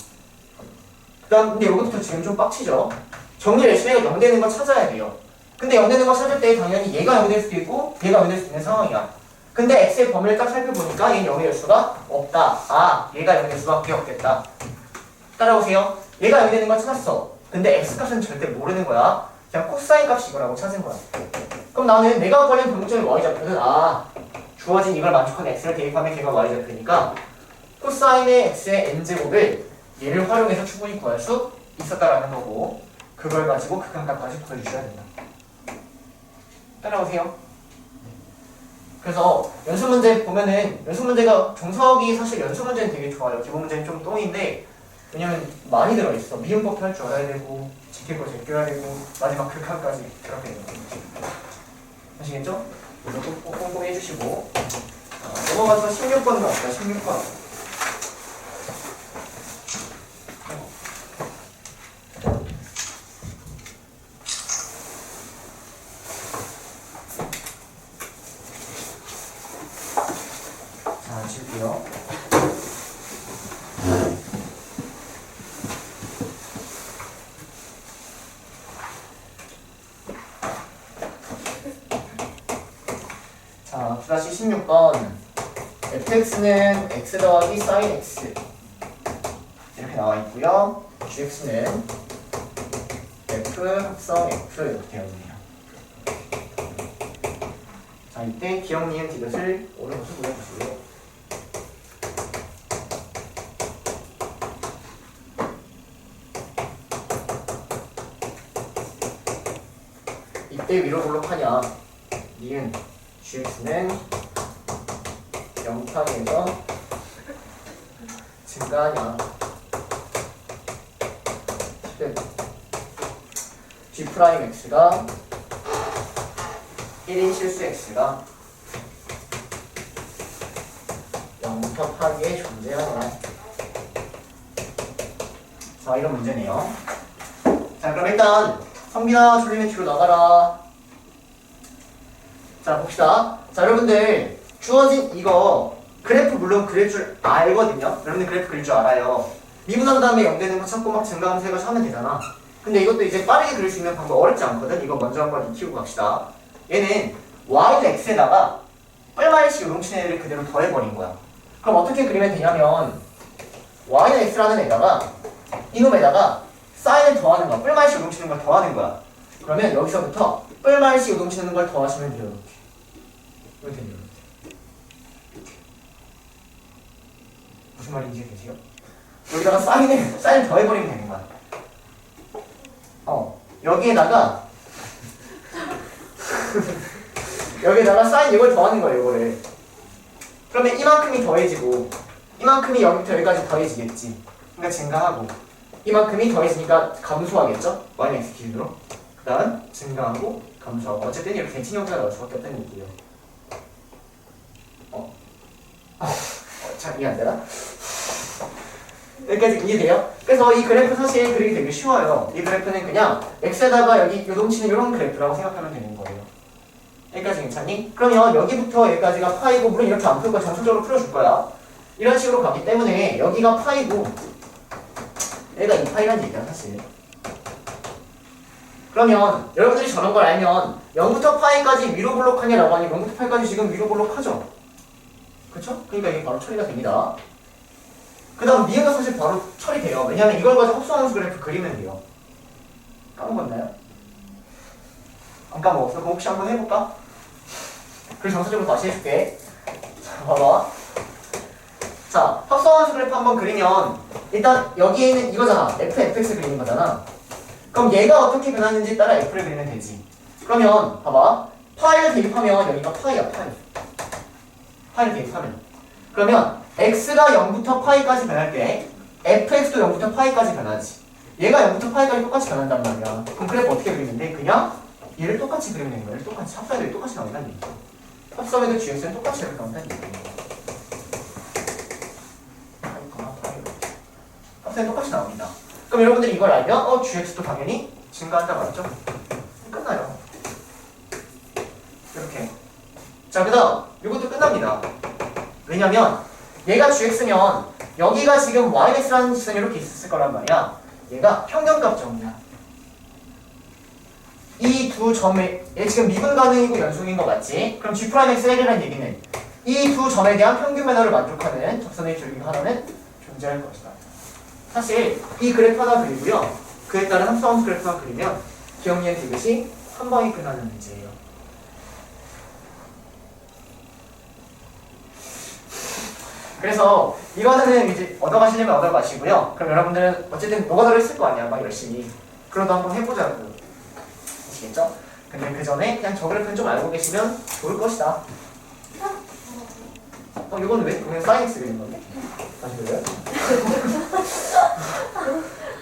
그 다음 근데 이것부터 지금 좀 빡치죠? 정리 열심히 해서 0 되는 거 찾아야 돼요. 근데 0 되는 거 찾을 때 당연히 얘가 0 될 수도 있고 얘가 0 될 수도 있는 상황이야. 근데 x의 범위를 딱 살펴보니까 얘는 0이 될 수가 없다. 얘가 0이 될 수밖에 없겠다. 따라오세요. 얘가 0이 되는 걸 찾았어. 근데 x값은 절대 모르는 거야. 그냥 코사인 값이 이거라고 찾은 거야. 그럼 나는 내가 걸린 변곡점의 y좌표는 주어진 이걸 만족한 x를 대입하면 걔가 y좌표니까 코사인의 x의 n제곱을 얘를 활용해서 충분히 구할 수 있었다라는 거고 그걸 가지고 극한값까지 구해주셔야 된다. 따라오세요. 그래서 연습 문제 보면은 연습 문제가 정석이 사실 연습 문제는 되게 좋아요. 기본 문제는 좀 똥인데 왜냐면 많이 들어있어. 미음법도 할 줄 알아야 되고 지킬 거 제껴야 되고 마지막 극한까지 그렇게 되는 거죠. 아시겠죠? 이것도 꼭 꼼꼼히 해주시고 넘어가서 16번 나왔다. 16번. 자, 지울게요. 자, 다시 16번. fx는 x 더하기 sin x 이렇게 나와 있고요. gx는 f 합성 f 이렇게 되어 있네요. 자, 이때 기억 니은 디귿을 오른쪽으로 보내주시고요. 이때 위로 볼록하냐? 니은 gx는 0탕에서 증가하냐? g 프라임 x가 1인 실수 x가 0탑하기에 존재하냐? 자, 이런 문제네요. 자, 그럼 일단 성빈아 졸리면 뒤로 나가라. 자, 봅시다. 자, 여러분들 주어진 이거 그래프 물론 그릴 줄 알거든요. 여러분들 그래프 그릴 줄 알아요. 미분한 다음에 0 되는 거 찾고 막 증가하면서 해가지고 하면 되잖아. 근데 이것도 이제 빠르게 그릴 수 있는 방법 어렵지 않거든. 이거 먼저 한번 익히고 갑시다. 얘는 y는 x에다가 뿔마이씨 요동치는 애를 그대로 더해버린 거야. 그럼 어떻게 그리면 되냐면 y는 x라는 애다가 이놈에다가 사인을 더하는 거야. 뿔마이씨 요동치는 걸 더하는 거야. 그러면 여기서부터 뿔마이씨 요동치는 걸 더하시면 돼요. 이렇게 돼요. 무슨 말인지 이해되세요? 여기다가 사인을 더해버리면 되는 거야. 여기에다가 여기에다가 사인 이걸 더하는 거예요, 이거를. 그러면 이만큼이 더해지고 이만큼이 여기부터 여기까지 더해지겠지. 그러니까 증가하고 이만큼이 더해지니까 감소하겠죠? y는 x 기준으로. 그 다음 증가하고 감소하고 어쨌든 이렇게 대칭 형태가 나올 수밖에 없다는 얘기예요. 잘 이해 안 되나? 여기까지 이해돼요? 그래서 이 그래프 사실 그리기 되게 쉬워요. 이 그래프는 그냥 x에다가 여기 요동치는 이런 그래프라고 생각하면 되는 거예요. 여기까지 괜찮니? 그러면 여기부터 여기까지가 파이고 물론 이렇게 안 풀 거야. 정석적으로 풀어줄 거야. 이런 식으로 가기 때문에 여기가 파이고 얘가 2파이란 얘기야 사실. 그러면 여러분들이 저런 걸 알면 0부터 파이까지 위로 볼록하냐라고 하니 0부터 파이까지 지금 위로 볼록하죠? 그쵸? 그러니까 이게 바로 처리가 됩니다. 그 다음 미음도 사실 바로 처리돼요. 왜냐면 이걸 가지고 흡수하면서 그래프 그리면 돼요. 까먹었나요? 안 까먹었어? 그럼 혹시 한번 해볼까? 그리고 정서적으로 다시 해줄게. 봐봐. 자, 합성함수 그래프 한번 그리면 일단 여기에 있는 이거잖아. fx 그리는 거잖아. 그럼 얘가 어떻게 변하는지 따라 f를 그리면 되지. 그러면 봐봐. 파이를 대입하면 여기가 파이야, 파이. 파이를 대입하면. 그러면 x가 0부터 파이까지 변할 때 fx도 0부터 파이까지 변하지. 얘가 0부터 파이까지 똑같이 변한단 말이야. 그럼 그래프 어떻게 그리는데? 그냥 얘를 똑같이 그리면 되는 거야. 얘를 똑같이 합성해도 똑같이 나온다는 얘기야. 합성해도 gx는 똑같이 이렇게 나온다는 얘기야. 합성이 똑같이 나옵니다. 그럼 여러분들이 이걸 알면 gx도 당연히 증가한다고 알았죠? 끝나요. 이렇게. 자, 그 다음 이것도 끝납니다. 왜냐면 얘가 gx면 여기가 지금 yx라는 지점이 이렇게 있었을 거란 말이야. 얘가 평균값 점이야. 이 두 점에 얘 지금 미분 가능이고 연속인 거 맞지? 그럼 g'x라는 얘기는 이 두 점에 대한 평균 매너를 만족하는 접선의 줄기 하나는 존재할 것이다. 사실 이 그래프 하나 그리고요. 그에 따른 합성함수 그래프만 그리면 기억니은 디귿이 한 방에 끝나는 문제예요. 그래서 이거는 이제 얻어가시려면 얻어가시고요. 그럼 여러분들은 어쨌든 노가다를 했을 거 아니야, 막 열심히. 그러다 한번 해보자고. 아시겠죠? 근데 그 전에 그냥 저 그래프는 좀 알고 계시면 좋을 것이다. 이거는 왜? 그냥 사인 그리는 건데? 다시 그래요?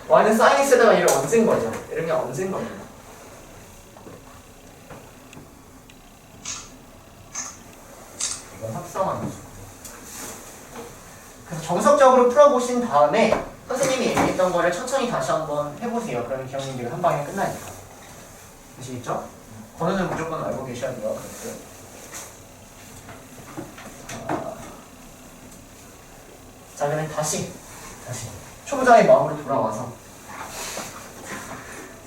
y는 sin x에다가 얘를 얹은 거죠. 얘를 그냥 얹은 겁니다. 이건 합성함수. 그래서 정석적으로 풀어보신 다음에 선생님이 얘기했던 거를 천천히 다시 한번 해보세요. 그러면 기억님들이 한 방에 끝나니까. 아시겠죠? 번호는 무조건 알고 계셔야 돼요. 자, 그러면 다시 초보자의 마음으로 돌아와서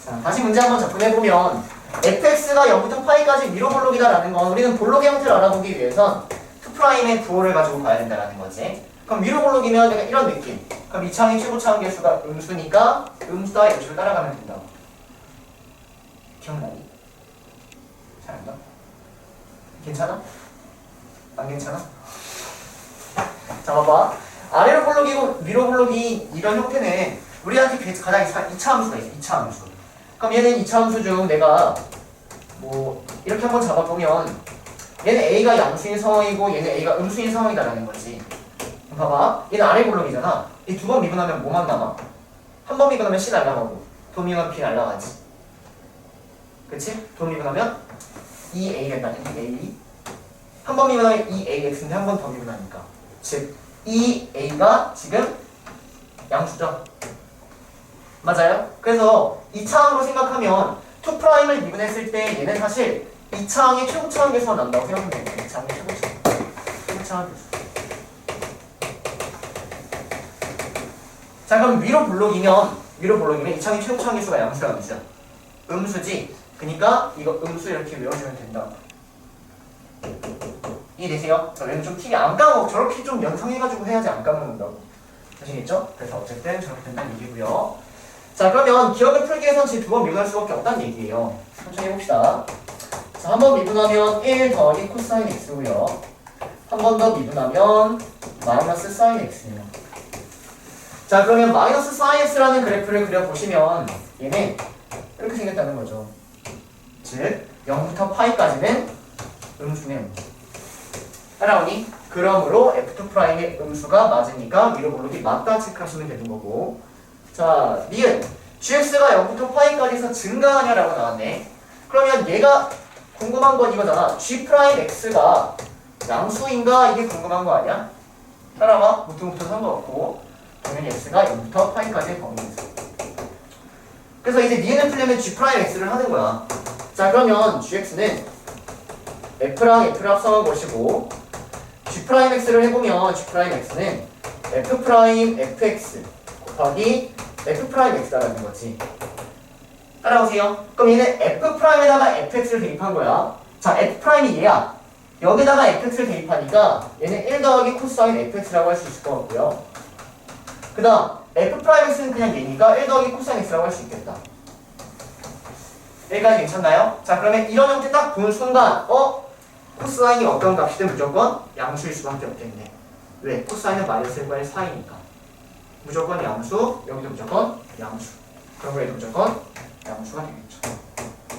자, 다시 문제 한번 접근해보면 fx가 0부터 파이까지 미로 볼록이다라는 건 우리는 볼록의 형태를 알아보기 위해선 2'의 부호를 가지고 봐야 된다는 거지. 그럼 미로 볼록이면 약간 이런 느낌. 그럼 이차항의 최고 차항 개수가 음수니까 음수와 음수를 따라가면 된다. 기억나니? 잘한다? 괜찮아? 안 괜찮아? 자, 봐봐. 아래로 볼록이고 위로 볼록이 이런 형태는 우리한테 가장 2차 함수가 있어. 2차 함수. 그럼 얘는 2차 함수 중 내가 뭐 이렇게 한번 잡아보면 얘는 a가 양수인 상황이고 얘는 a가 음수인 상황이다라는 거지. 그럼 봐봐. 얘는 아래 볼록이잖아. 이 두 번 미분하면 뭐만 남아? 한 번 미분하면 c 날라가고 두 번 미분하면 b 날라가지. 그치? 두 번 미분하면 2a 된다. 2a. 한 번 미분하면 2ax인데 한 번 더 미분하니까. 즉 2a가 지금 양수죠. 맞아요? 그래서 2차항으로 생각하면 2'을 미분했을 때 얘는 사실 2차항의 최고차항 개수가 난다고 생각하면 됩니다. 2차항의 최고차항 개수. 자, 그럼 위로 볼록이면 2차항의 최고차항 개수가 양수라는 뜻이야. 음수지. 그러니까 이거 음수 이렇게 외워주면 된다. 이해되세요? 얘는 좀 팁이 안 까먹고 저렇게 좀 연상해가지고 해야지 안 까먹는다고. 아시겠죠? 그래서 어쨌든 저렇게 된다는 얘기고요. 자, 그러면 기억을 풀기 위해서는 지금 두 번 미분할 수밖에 없다는 얘기예요. 천천히 해봅시다. 자, 한 번 미분하면 1 더하기 코사인 x고요. 한 번 더 미분하면 마이너스 사인 x예요. 자, 그러면 마이너스 사인 x라는 그래프를 그려보시면 얘는 이렇게 생겼다는 거죠. 즉 0부터 파이까지는 음수네요. 따라오니? 그러므로 f2'의 음수가 맞으니까 위로 볼록이 맞다 체크하시면 되는 거고. 자, 니은 gx가 0부터 파이까지서 증가하냐라고 나왔네. 그러면 얘가 궁금한 건 이거잖아. g'x가 양수인가 이게 궁금한 거 아니야? 따라와. 무등부터 상관없고 당연히 x가 0부터 파이까지의 범위에서. 그래서 이제 니은을 풀려면 g'x를 하는 거야. 자, 그러면 gx는 f랑 f를 합성한 것이고 g'x를 해보면 g'x는 f'fx 곱하기 f'x라는 거지. 따라오세요. 그럼 얘는 f'에다가 fx를 대입한 거야. 자, f'이 얘야. 여기다가 fx를 대입하니까 얘는 1 더하기 코사인 fx라고 할 수 있을 것 같고요. 그 다음 f'x는 그냥 얘니까 1 더하기 코사인 x라고 할 수 있겠다. 여기까지 괜찮나요? 자, 그러면 이런 형태 딱 본 순간 코사인이 어떤 값이든 무조건 양수일 수밖에 없겠네. 왜? 코사인은 마이너스 1과의 사이니까. 무조건 양수, 여기도 무조건 양수. 그럼 얘도 무조건 양수가 되겠죠.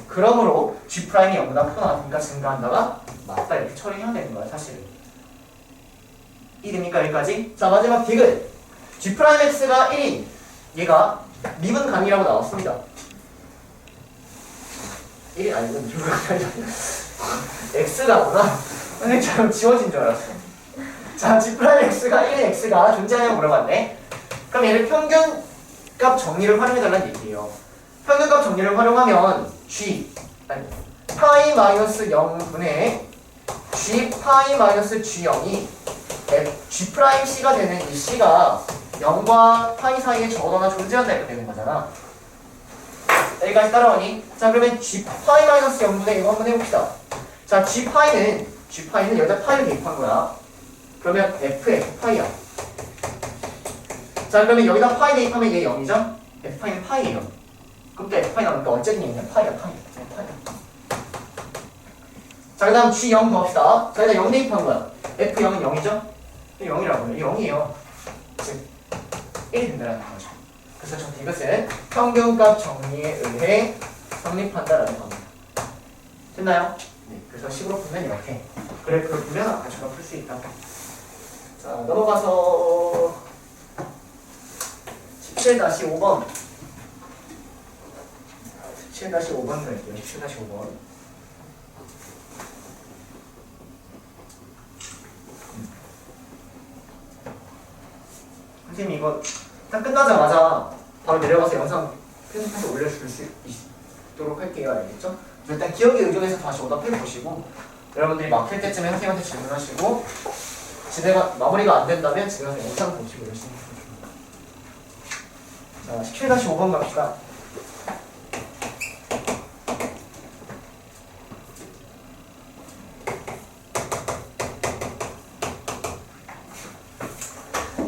그러므로 G'이 0보다 크거나 같으니까 증가한다가 맞다 이렇게 처리해야 되는 거야 사실은. 이해됩니까 여기까지? 자 마지막 디귿. G'X가 1인 얘가 미분 가능이라고 나왔습니다. 1인 아니고 미분 가능이 X가 구나. 선생님 잘못 지워진 줄 알았어. 자 G'X가 1인 X가 존재하냐고 물어봤네. 그럼 얘를 평균값 정리를 활용해달라는 얘기예요. 평균값 정리를 활용하면 G 아니 파이 마이너스 0분의 G 파이 마이너스 G0이 G'C가 되는 이 C가 0과 파이 사이에 적어나 존재한다 이렇게 되는 거잖아. 여기까지 따라오니? 자 그러면 G 파이 마이너스 0분의 이거 한번 해봅시다. 자 G 파이는 여기다 파이를 대입한 거야. 그러면 F 파이야. 자 그러면 여기다 파이 대입하면 얘 0이죠? F 파이는 파이예요. 그럼 또 F 파이 나오니까 어쨌든 얘는 파이야. 자 그 다음 G0 더합시다. 자 여기다 0 대입한 거야. F0은 0이죠? 0이라고요. 0이에요. 즉 1이 된다는 거죠. 그래서 저 이것은 평균값 정리에 의해 성립한다라는 겁니다. 됐나요? 네. 그래서 식으로 풀면 이렇게 그래프를 풀면 아까처럼 풀 수 있다. 자 넘어가서 17-5번 17-5번 갈게요. 17-5번 선생님 이거 딱 끝나자마자 바로 내려가서 영상 편집해서 올려줄 수 있도록 할게요. 알겠죠? 일단 기억에 의존해서 다시 오답 해보시고 여러분들이 막힐 때쯤에 선생님한테 질문하시고 지대가 마무리가 안 된다면 집에 가서 영상 보시고 열심히 해주세요. 자 17-5번 갑시다.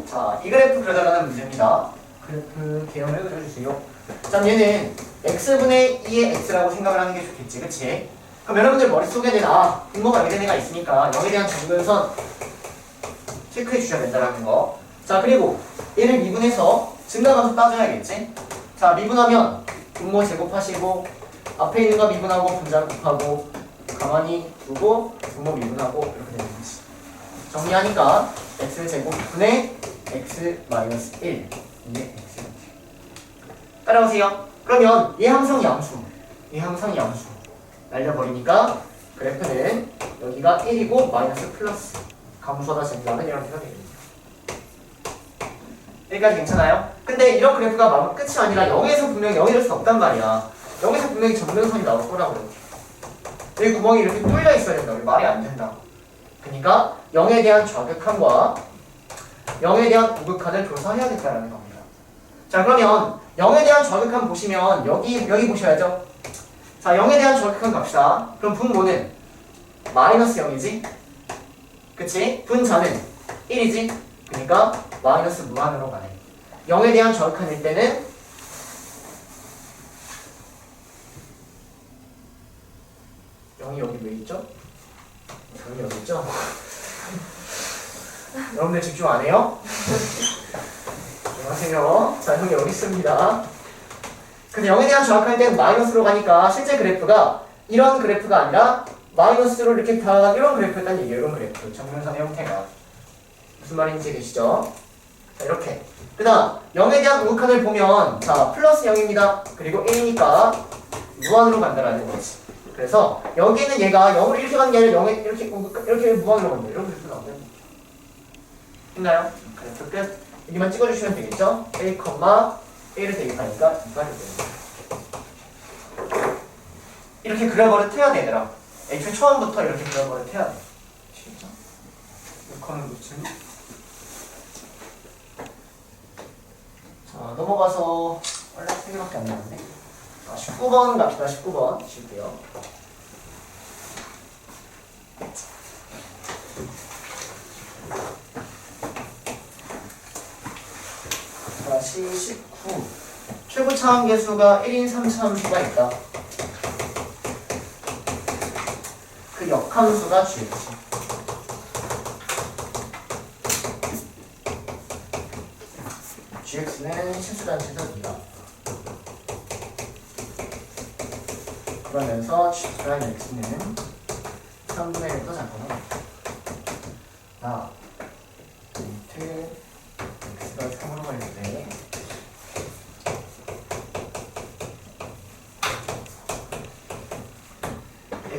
자, 이 그래프 그려달라는 문제입니다. 그래프 개형을 그려주세요. 자, 얘는 x분의 2의 x라고 생각을 하는 게 좋겠지, 그치? 그럼 여러분들 머릿속에는 분모가 여기 애가 있으니까 0에 대한 정근선 체크해 주셔야 된다는 거. 자, 그리고 얘를 미분해서 증가함수 따져야겠지? 자, 미분하면 분모 제곱하시고 앞에 있는 거 미분하고 분자 곱하고 가만히 두고 분모 미분하고 이렇게 되는 거지. 정리하니까 x제곱분의 x 마이너스 1 이게 x 따라오세요. 그러면 얘 항상 양수 날려버리니까 그래프는 여기가 1이고 마이너스 플러스 감수하다 증가하면 이렇게 됩니다. 여기까지 괜찮아요? 근데 이런 그래프가 끝이 아니라 0에서 분명히 0이 될 수 없단 말이야. 0에서 분명히 정면선이 나올 거라고요. 여기 구멍이 이렇게 뚫려 있어야 된다. 말이 안 된다. 그러니까 0에 대한 좌극한과 0에 대한 우극한을 조사해야겠다라는 겁니다. 자 그러면 0에 대한 좌극한 보시면 여기 보셔야죠. 자 0에 대한 좌극한 갑시다. 그럼 분모는 마이너스 0이지? 그치? 분자는 1이지? 그러니까 마이너스 무한으로 가네. 0에 대한 좌극한일 때는 여기 왜 있죠? 여기 있죠? 여러분들 집중 안 해요? 안녕하세요. 자, 형이 여기 있습니다. 근데 0에 대한 정확할 때는 마이너스로 가니까 실제 그래프가 이런 그래프가 아니라 마이너스로 이렇게 다가간 이런 그래프였다는 얘기예요. 이런 그래프. 정면선의 형태가. 무슨 말인지 계시죠? 자, 이렇게. 그 다음 0에 대한 우극한을 보면 자, 플러스 0입니다. 그리고 1이니까 무한으로 간다라는 거지. 그래서 여기는 얘가 0으로 이렇게 가는 게 아니라 0에 이렇게 무한으로 간다. 이런 그래프 나오네. 됐나요? 그래프 끝. 여기만 찍어주시면 되겠죠? 1, 1을 대입하니까 2가 됩니다. 이렇게 그려버릇해야 돼, 얘들아. 애초에 처음부터 이렇게 그려버릇해야 돼. 아시겠죠? 6는 무슨? 자, 넘어가서 원래 3개밖에 안 나왔네. 자, 19번 갑시다. 19번 쉴게요. 자, 19. 최고 차함 계수가 1인 3차함수가 있다. 그 그 역함수가 gx. gx는 실수단체에서 2다. 그러면서 g'x는 3분의 1도 작거나 나 리미트 x가 3으로 갈 때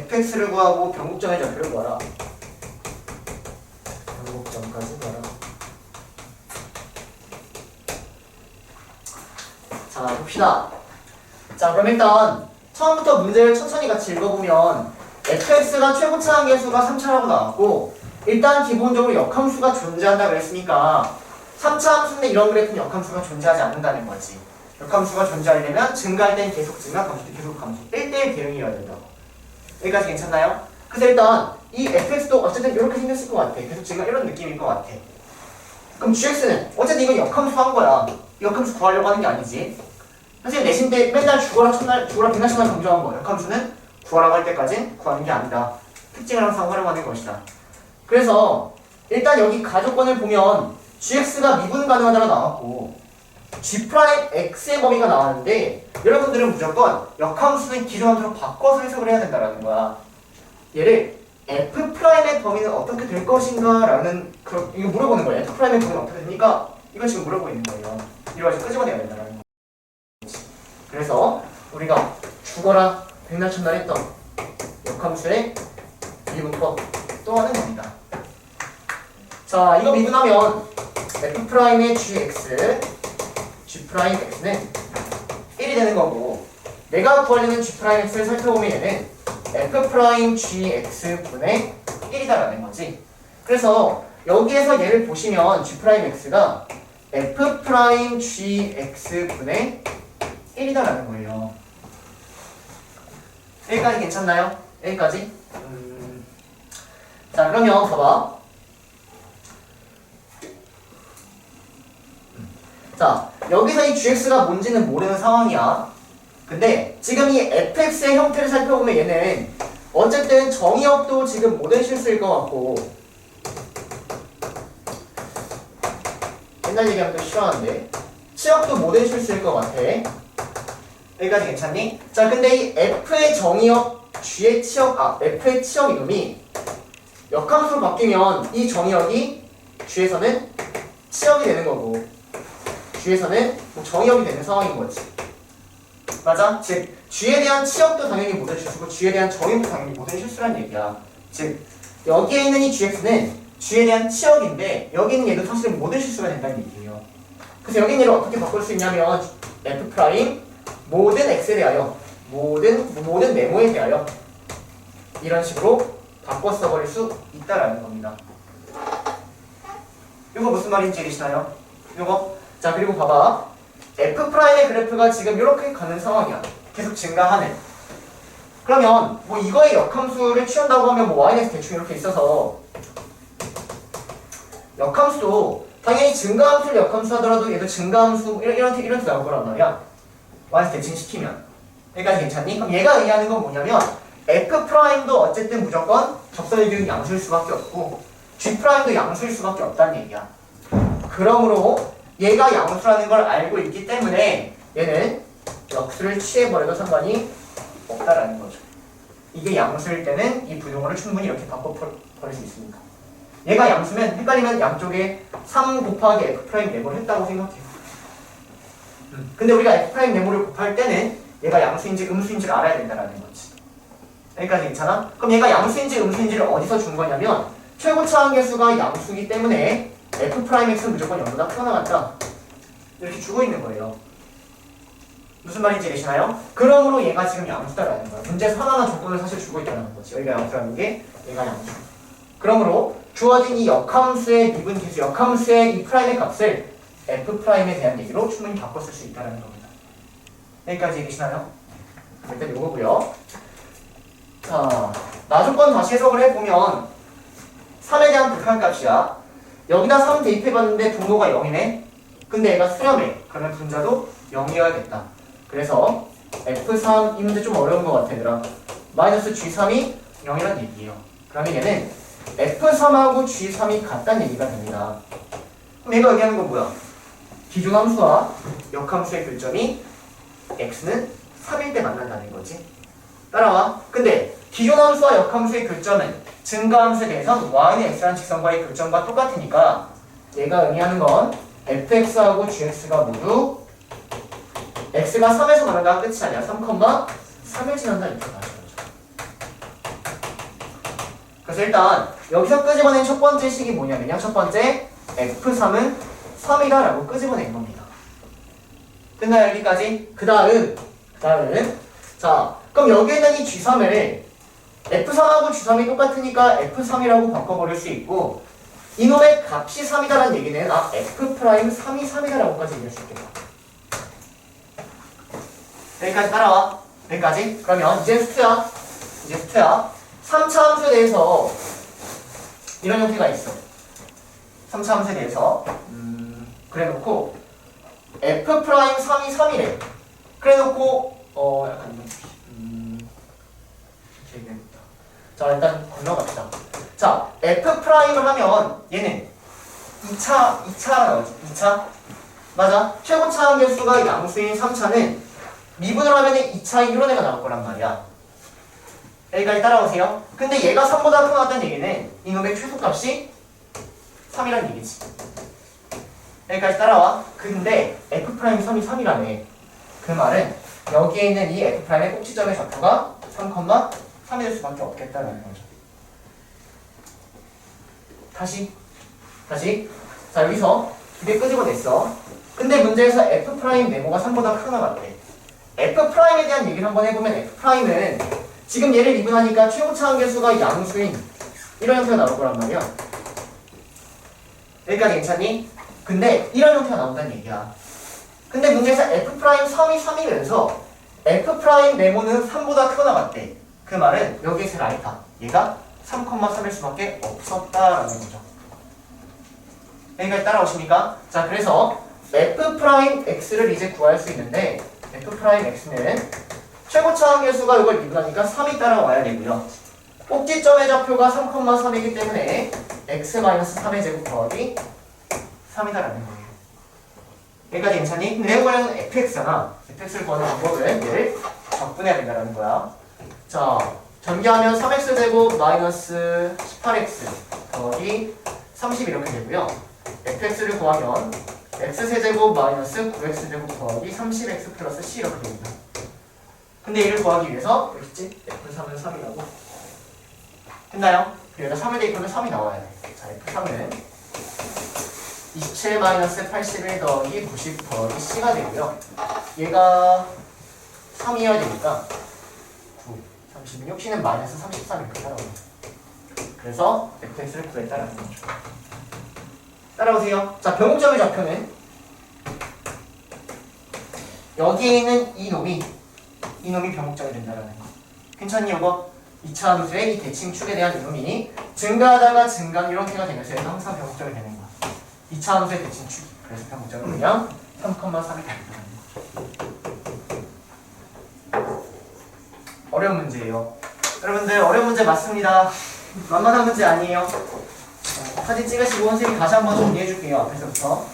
fx를 구하고 변곡점의 좌표를 구하라. 변곡점까지 구하라. 자, 봅시다. 자, 그럼 일단 처음부터 문제를 천천히 같이 읽어보면 fx가 최고차항 계수가 3차라고 나왔고 일단 기본적으로 역함수가 존재한다 그랬으니까 3차 함수인데 이런 그래프는 역함수가 존재하지 않는다는 거지. 역함수가 존재하려면 증가할 땐 계속 증가, 감소할 땐 계속 감소 1대1 대응이어야 된다고. 여기까지 괜찮나요? 그래서 일단 이 fx도 어쨌든 이렇게 생겼을 것 같아. 계속 증가 이런 느낌일 것 같아. 그럼 gx는 어쨌든 이건 역함수 한 거야. 역함수 구하려고 하는 게 아니지. 선생님 내신 때 맨날 죽어라 첫날 죽어라 백날 첫날 강조한 거 역함수는 구하라고 할 때까지 구하는 게 아니다. 특징을 항상 활용하는 것이다. 그래서 일단 여기 가조건을 보면 gx가 미분 가능하다가 나왔고 g'x의 범위가 나왔는데 여러분들은 무조건 역함수는 기존 함수로 바꿔서 해석을 해야 된다는 거야. 얘를 f'의 범위는 어떻게 될 것인가 라는 이거 물어보는 거예요. f'의 범위는 어떻게 됩니까? 이걸 지금 물어보고 있는 거예요. 이래가지고 끄집어내야 된다는 거예요. 그래서 우리가 죽어라 백날 첫날 했던 역함수의 미분법 또 하는 겁니다. 자, 이거 미분하면 f'의 gx, g'x는 1이 되는 거고 내가 구하려는 g'x를 살펴보면 얘는 f'gx분의 1이다라는 거지. 그래서 여기에서 얘를 보시면 g'x가 f'gx분의 1이다라는 거예요. 여기까지 괜찮나요? 여기까지? 자, 그러면 봐봐. 자, 여기서 이 gx가 뭔지는 모르는 상황이야. 근데 지금 이 fx의 형태를 살펴보면 얘는 어쨌든 정의역도 지금 모든 실수일 것 같고 옛날 얘기하면 또 싫어하는데 치역도 모든 실수일 것 같아. 여기까지 괜찮니? 자, 근데 이 f의 정의역, g의 치역, f의 치역 이놈이 역함수로 바뀌면 이 정의역이 g에서는 치역이 되는 거고 g에서는 정의역이 되는 상황인 거지. 맞아? 즉 g에 대한 치역도 당연히 모든 실수고 g에 대한 정의역도 당연히 모든 실수란 얘기야. 즉 여기에 있는 이 gx는 g에 대한 치역인데 여기 있는 얘도 사실은 모든 실수가 된다는 얘기예요. 그래서 여기 있는 얘를 어떻게 바꿀 수 있냐면 f' 모든 x에 대하여 모든 네모에 대하여 이런 식으로 바꿔 써버릴 수 있다라는 겁니다. 이거 무슨 말인지 이해되시나요? 이거? 자, 그리고 봐봐. f'의 그래프가 지금 이렇게 가는 상황이야. 계속 증가하는. 그러면 뭐 이거의 역함수를 취한다고 하면 뭐 y는 대충 이렇게 있어서 역함수도 당연히 증가함수를 역함수 하더라도 얘도 증가함수 이런 식으로 나올 거란 말이야. y는 대칭시키면. 여기까지 괜찮니? 그럼 얘가 의미하는 건 뭐냐면 f'도 어쨌든 무조건 접선의 기울기 양수일 수밖에 없고 g'도 양수일 수밖에 없다는 얘기야. 그러므로 얘가 양수라는 걸 알고 있기 때문에 얘는 역수를 취해버려도 상관이 없다라는 거죠. 이게 양수일 때는 이 부동호를 충분히 이렇게 바꿔버릴 수 있으니까. 얘가 양수면 헷갈리면 양쪽에 3 곱하기 f' 네모를 했다고 생각해. 근데 우리가 f' 네모를 곱할 때는 얘가 양수인지 음수인지를 알아야 된다는 거지. 여기까지 괜찮아? 그럼 얘가 양수인지 음수인지를 어디서 준 거냐면 최고차항 계수가 양수이기 때문에 f'x는 무조건 0보다 크거나 같다. 이렇게 주고 있는 거예요. 무슨 말인지 이해되시나요? 그러므로 얘가 지금 양수다라는 거야. 문제에서 하나하나 조건을 사실 주고 있다는 거지. 여기가 양수라는 게 얘가 양수. 그러므로 주어진 이 역함수의 미분 계수, 역함수의 이 프라임의 값을 f'에 대한 얘기로 충분히 바꿔 쓸 수 있다는 겁니다. 여기까지 이해되시나요? 일단 요거고요. 자, 나조건 다시 해석을 해보면 3에 대한 극한값이야. 여기다 3 대입해봤는데 분모가 0이네? 근데 얘가 수렴해. 그러면 분자도 0이어야겠다. 그래서 F3, 이 문제 좀 어려운 것 같아, 얘들아. 마이너스 G3이 0이란 얘기예요. 그러면 얘는 F3하고 G3이 같다는 얘기가 됩니다. 그럼 얘가 의미하는 건 뭐야? 기준 함수와 역함수의 교점이 x는 3일 때 만난다는 거지. 따라와. 근데 기준 함수와 역함수의 교점은 증가함수에 대해서는 y는 x라는 직선과의 교점과 똑같으니까 얘가 의미하는 건 fx하고 gx가 모두 x가 3에서 만난다가 끝이 아니라 3,3을 지난다 이렇게 말하는 거죠. 그래서 일단 여기서 끄집어낸 첫 번째 식이 뭐냐면요. 첫 번째 f3은 3이다 라고 끄집어낸 겁니다. 끝나요 여기까지? 그 다음 자 그럼 여기에 있는 이 G3을 F3하고 G3이 똑같으니까 F3이라고 바꿔버릴 수 있고 이놈의 값이 3이다라는 얘기는 F'3이 3이다 라고까지 얘기할 수 있겠다. 여기까지 따라와. 여기까지. 그러면 이제 스트야. 3차 함수에 대해서 이런 형태가 있어. 3차 함수에 대해서 그래놓고 F'3이 3이래. 그래놓고 약간 자 일단 건너갑시다. 자 F'을 하면 얘는 2차가 나오지. 2차 맞아. 최고차 개수가 양수인 3차는 미분을 하면 2차인 이런 애가 나올 거란 말이야. 여기까지 따라오세요. 근데 얘가 3보다 크다는 얘기는 이놈의 최소값이 3이란 얘기지. 여기까지 따라와. 근데 F'I 3이 3이라네. 그 말은 여기에 있는 이 F'의 꼭지점의 좌표가 3,3이 될 수밖에 없겠다는 거죠. 다시. 자 여기서 두 개 끄집어냈어. 근데 문제에서 F'I 네모가 3보다 크거나 같대. F'에 대한 얘기를 한번 해보면 F'은 지금 얘를 미분하니까 최고차 한계수가 양수인 이런 형태가 나올 거란 말이야. 여기까지 괜찮니? 근데 이런 형태가 나온다는 얘기야. 근데 문제에서 F'I 3이면서 F'I 네모는 3보다 크거나 같대. 그 말은 여기에서 알파 얘가 3,3일 수밖에 없었다라는 거죠. 여기까지 따라오십니까? 자 그래서 F'X를 이제 구할 수 있는데 F'X는 최고차 한계수가 이걸 미분하니까 3이 따라와야 되고요. 꼭지점의 좌표가 3,3이기 때문에 x-3의 제곱 더하기 3이다라는 거예요. 여기까지 괜찮니? 근데 내용은 fx잖아. fx를 구하는 방법은 얘를 적분해야 된다는 거야. 자, 전개하면 3x 제곱 마이너스 18x 더하기 30 이렇게 되고요. fx를 구하면 x세제곱 마이너스 9x제곱 더하기 30x 플러스 c 이렇게 됩니다. 근데 얘를 구하기 위해서 여기 있지? F3은 3이라고 됐나요? 여기다 3을 대입하면 3이 나와야 돼. 자, F3은 27-81 더하기 90 더하기 C가 되고요. 얘가 3이어야 되니까 9, 36, C는 마이너스 33 이렇게 따라옵니다. 그래서 Fx를 구했다라는 거죠. 따라오세요. 자, 병목점의 좌표는 여기에 있는 이놈이 병목점이 된다는 거. 괜찮니 이거? 2차 함수의 이 대칭축에 대한 이놈이 증가하다가 증가 이렇게가 되면서 얘는 항상 병목점이 되는 거야. 2차 함수의 대칭축. 그래서 병목점은 그냥 3,3이 된다는 거. 어려운 문제예요. 여러분들 어려운 문제 맞습니다. 만만한 문제 아니에요. 사진 찍으시고 선생님이 다시 한번 정리해 줄게요. 앞에서부터.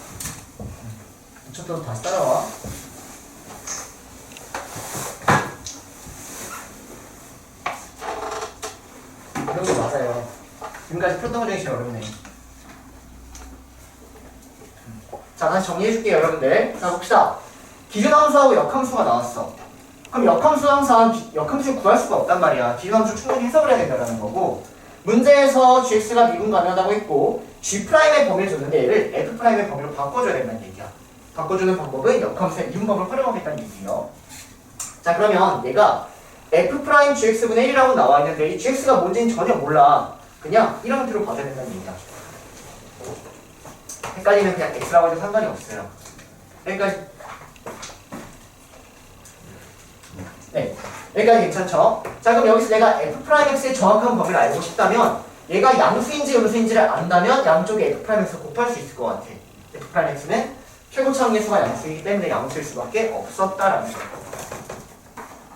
첫부터 다시 따라와. 이런 거 맞아요. 지금까지 풀었던 것 중에 제일 어렵네. 자, 다시 정리해줄게요, 여러분들. 자, 봅시다. 기준함수하고 역함수가 나왔어. 그럼 역함수 항상 역함수를 구할 수가 없단 말이야. 기준함수 충분히 해석을 해야 된다는 거고, 문제에서 gx가 미분 가능하다고 했고, g'의 범위를 줬는데 얘를 f'의 범위로 바꿔줘야 된다는 얘기야. 바꿔주는 방법은 역함수의 미분법을 활용하겠다는 얘기예요. 자, 그러면 얘가 f'gx분의 1이라고 나와 있는데 이 gx가 뭔지는 전혀 몰라. 그냥 이런 형태로 봐줘야 된다는 얘기야. 헷갈리면 그냥 x라고 해도 상관이 없어요. 여기까지. 네, 여기까지 괜찮죠? 자, 그럼 여기서 내가 f'x의 정확한 범위를 알고 싶다면 얘가 양수인지 음수인지를 안다면 양쪽에 f'x를 곱할 수 있을 것 같아. f'x는 최고차 함계수가 양수이기 때문에 양수일 수밖에 없었다라는 거예요.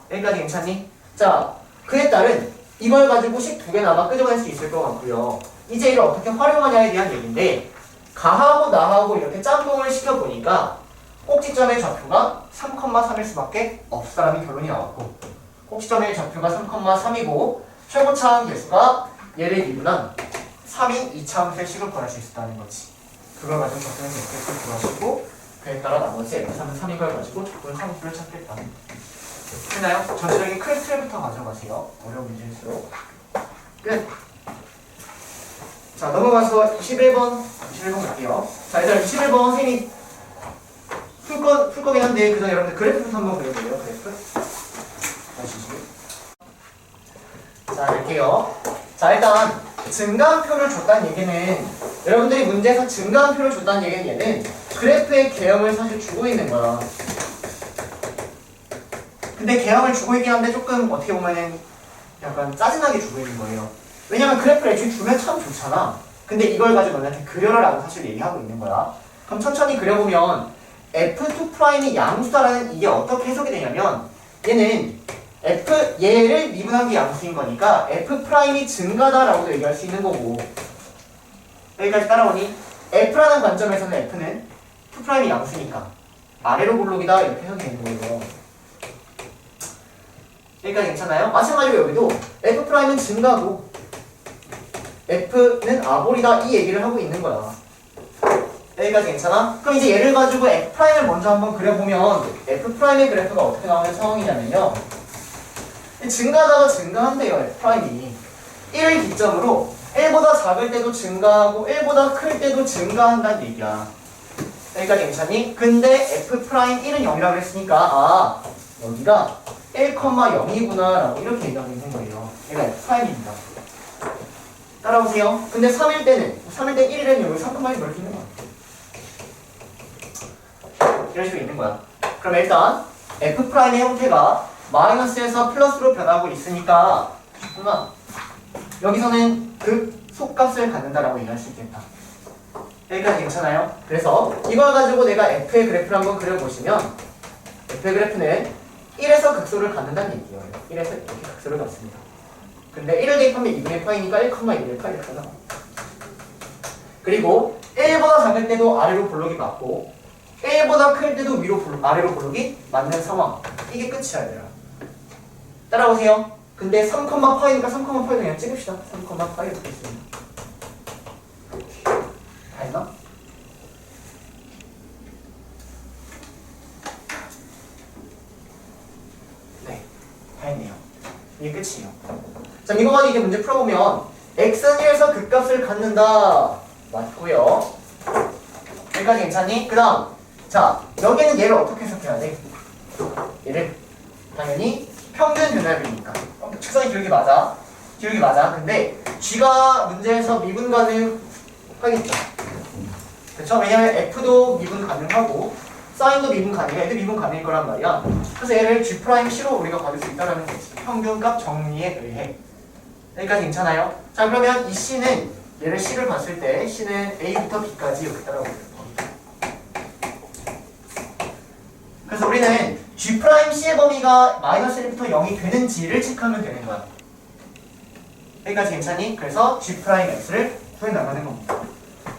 여기까지 괜찮니? 자, 그에 따른 이걸 가지고 식 두 개는 아마 끄집어낼 수 있을 것 같고요. 이제 이를 어떻게 활용하냐에 대한 얘기인데 가하고 나하고 이렇게 짬뽕을 시켜보니까 꼭지점의 좌표가 3,3일 수밖에 없다라는 결론이 나왔고 꼭지점의 좌표가 3,3이고 최고차항 개수가 얘를 미분한 3인 2차함수의 식을 구할 수 있었다는 거지. 그걸 가지고 적분해서 이렇게 구하시고 그에 따라 나머지 X는 3인 걸 가지고 적분 상수를 찾겠다. 됐나요? 전체적인 큰 틀부터 가져가세요. 어려운 문제일수록. 끝. 자, 넘어가서 21번 볼게요. 자, 일단 21번 선생님이 풀 거긴 한데 그 전에 여러분들 그래프부터 한번 그려볼래요? 그래프. 보시죠. 자, 할게요. 자, 일단 증가함표를 줬다는 얘기는 여러분들이 문제에서 증가함표를 줬다는 얘기는 얘는 그래프의 개형을 사실 주고 있는 거야. 근데 개형을 주고 있긴 한데 조금 어떻게 보면은 약간 짜증나게 주고 있는 거예요. 왜냐면 그래프를 애초에 주면 참 좋잖아. 근데 이걸 가지고 너네한테 그려라라고 사실 얘기하고 있는 거야. 그럼 천천히 그려보면 F2'이 양수다라는 이게 어떻게 해석이 되냐면 얘는 얘를 미분한 게 양수인 거니까 F'이 증가다라고도 얘기할 수 있는 거고 여기까지 따라오니 F라는 관점에서는 F는 2'이 양수니까 아래로 볼록이다 이렇게 해석이 되는 거예요. 여기까지 괜찮아요? 마찬가지로 여기도 F'은 증가고 F는 아볼이다 이 얘기를 하고 있는 거야. 여기까지 괜찮아? 그럼 이제 얘를 가지고 F'을 먼저 한번 그려보면 F'의 그래프가 어떻게 나오는 상황이냐면요 증가하다가 증가한대요. F'이 1을 기점으로 1보다 작을 때도 증가하고 1보다 클 때도 증가한다는 얘기야. 여기까지 괜찮니? 근데 F'1은 0이라고 했으니까 아 여기가 1,0이구나 라고 이렇게 얘기하고 있는 거예요. 얘가 F'입니다. 따라오세요. 근데 3일 때는 1이라는 여기 3,1이 이렇게 있는 거야. 이런 식으로 있는 거야. 그럼 일단 F'의 형태가 마이너스에서 플러스로 변하고 있으니까 여기서는 그 속값을 갖는다라고 얘기할 수 있겠다. 여기까지 괜찮아요? 그래서 이걸 가지고 내가 F의 그래프를 한번 그려보시면 F의 그래프는 1에서 극소를 갖는다는 얘기예요. 1에서 이렇게 극소를 갖습니다. 근데 1을 대입하면 2분의 파이니까 1,1을 파이를 하나. 그리고 1보다 작을 때도 아래로 볼록이 맞고 1보다 클 때도 아래로 볼록이 맞는 상황. 이게 끝이야 얘들아. 따라오세요. 근데 3,파이니까 3,파이도 그냥 찍읍시다. 3,파이 이렇게 있습니다. 다 했나? 네, 다 했네요. 이게 끝이에요. 자, 이거 가지고 이제 문제 풀어보면 x는 1에서 극값을 갖는다. 맞고요. 여기까지 괜찮니? 그 다음 자, 여기는 얘를 어떻게 해석해야 돼? 얘를 당연히 평균 변화율이니까 측선이 기울기 맞아. 기울기 맞아. 근데 g가 문제에서 미분 가능하겠죠. 그렇죠? 왜냐면 f도 미분 가능하고 사인도 미분 가능해. 얘도 미분 가능일 거란 말이야. 그래서 얘를 G'C로 우리가 받을 수 있다는 거지. 평균값 정리에 의해. 여기까지 괜찮아요? 자, 그러면 이 C는 얘를 C를 봤을 때 C는 A부터 B까지 이렇게 따라오고 있는 겁니다. 그래서 우리는 G'C의 범위가 마이너스 1부터 0이 되는지를 체크하면 되는 거야. 여기까지 괜찮니? 그래서 G'X를 구해나가는 겁니다.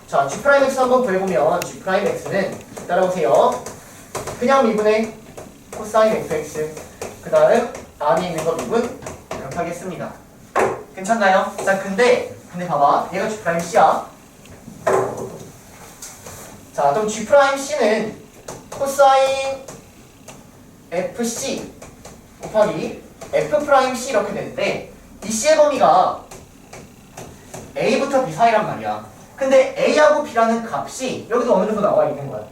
자, G'X 한번 구해보면 G'X는 따라오세요. 그냥 미분의 코사인 fx 그 다음 안에 있는 거 미분 이렇게 하겠습니다. 괜찮나요? 자, 근데 봐봐. 얘가 G'C야. 자, 그럼 G'C는 코사인 fc 곱하기 f'c 이렇게 되는데 이 C의 범위가 A부터 B 사이란 말이야. 근데 A하고 B라는 값이 여기도 어느 정도 나와 있는 거야.